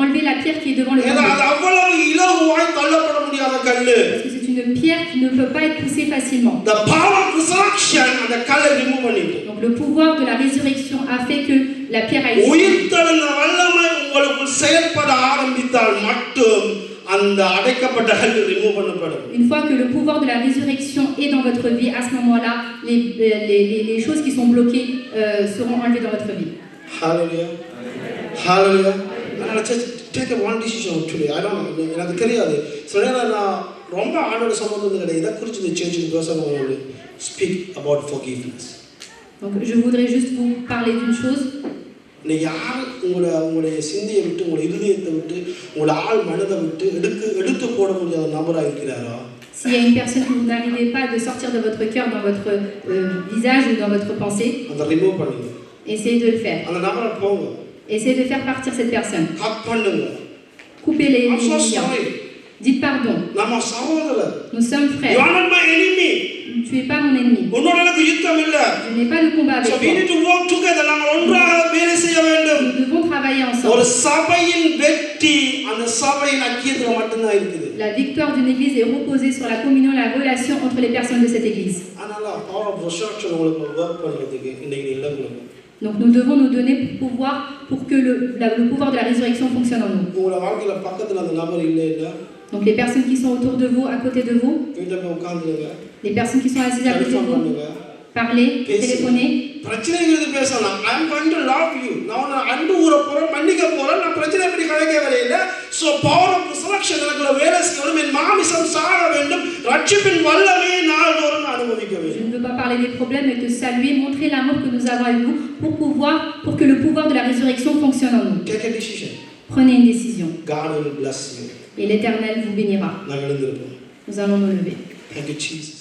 enlever la pierre qui est devant le tombeau? அது அவ்வளவு இலகுவாய் தள்ளப்பட முடியாத கல்லு. Parce que c'est une pierre qui ne peut pas être poussée facilement. The power of resurrection அந்த கல்லை remove பண்ணிட்டு. Donc le pouvoir de la résurrection a fait que la pierre a été. உயிர்த்தெழுந்த வல்லமை உங்களுக்குள் செயல்பட ஆரம்பித்தால் மட்டும் அந்த அடைக்கப்பட்ட கல் ரிமூவ் பண்ணப்படும். Une fois que le pouvoir de la résurrection est dans votre vie, à ce moment-là, les choses qui sont bloquées seront enlevées dans votre vie. Hallelujah. Hallelujah. Take one decision today. I don't know. எனக்கு தெரியாது. சில நேரம் நான் ரொம்ப ஆண்டோட சம்பந்தம் கிடையாது. இதை குறித்து இந்த சர்ச்சுக்கு பேசணும். Speak about forgiveness. Donc je voudrais juste vous parler d'une chose. நீ யார் உங்களுடைய சிந்தையை விட்டு, உங்களுடைய இதயத்தை விட்டு, உங்களுடைய ஆள் மனதை விட்டு எடுத்து போட முடியாத நபராக இருக்கிறாரோ? S'il y a une personne que vous n'arrivez pas de sortir de votre cœur, dans votre visage ou dans votre pensée, அதை ரிமூவ் பண்ணுங்க. essayez de le faire. அந்த நபரை போங்க. Essayez de faire partir cette personne. Haq பண்ணுங்க. Coupez les liens. Dites pardon. நம்ம சகோதரர். Nous sommes frères. You are not my enemy. Tu es pas mon ennemi. உன்னோட எனக்கு யுத்தம் இல்ல. Je n'ai pas de combat avec So toi. we need to work together. நாம ஒன்றாக வேலை செய்ய வேண்டும். Nous devons travailler ensemble. ஒரு சபையின் வெற்றி அந்த சபையின் ஐக்கியத்துல மட்டும் தான் இருக்குது. La victoire d'une église est reposée sur la communion, la relation entre les personnes de cette église. அதனால power of resurrection உங்களுக்கு வர்க் பண்றதுக்கு இன்னைக்கு இல்ல உங்களுக்கு. Donc nous devons nous donner pour que le pouvoir de la résurrection fonctionne en nous. உங்க வாழ்க்கையில பக்கத்துல அந்த நபர் இல்ல. Donc les personnes qui sont autour de vous, à côté de vous, les personnes qui sont assises à côté de vous, parlez, téléphonez. பிரச்சனைகள் பேசலாம். I am going to love you. நான் அன்பு ஊற போறேன், மன்னிக்க போறேன். நான் பிரச்சனை எப்படி கலைக்க வரையில. So power of resurrection எனக்குள்ள வேலை செய்யணும். என் மாமிசம் சாக வேண்டும். ரட்சிப்பின் வல்லமையை நாள்தோறும் அனுபவிக்க வேண்டும். Je ne veux pas parler des problèmes, mais te saluer, montrer l'amour que nous avons avec vous pour que le pouvoir de la résurrection fonctionne en nous. Take a decision. Prenez une décision. God will bless you. Et l'Éternel vous bénira. Nous allons nous lever. Thank you, Jesus.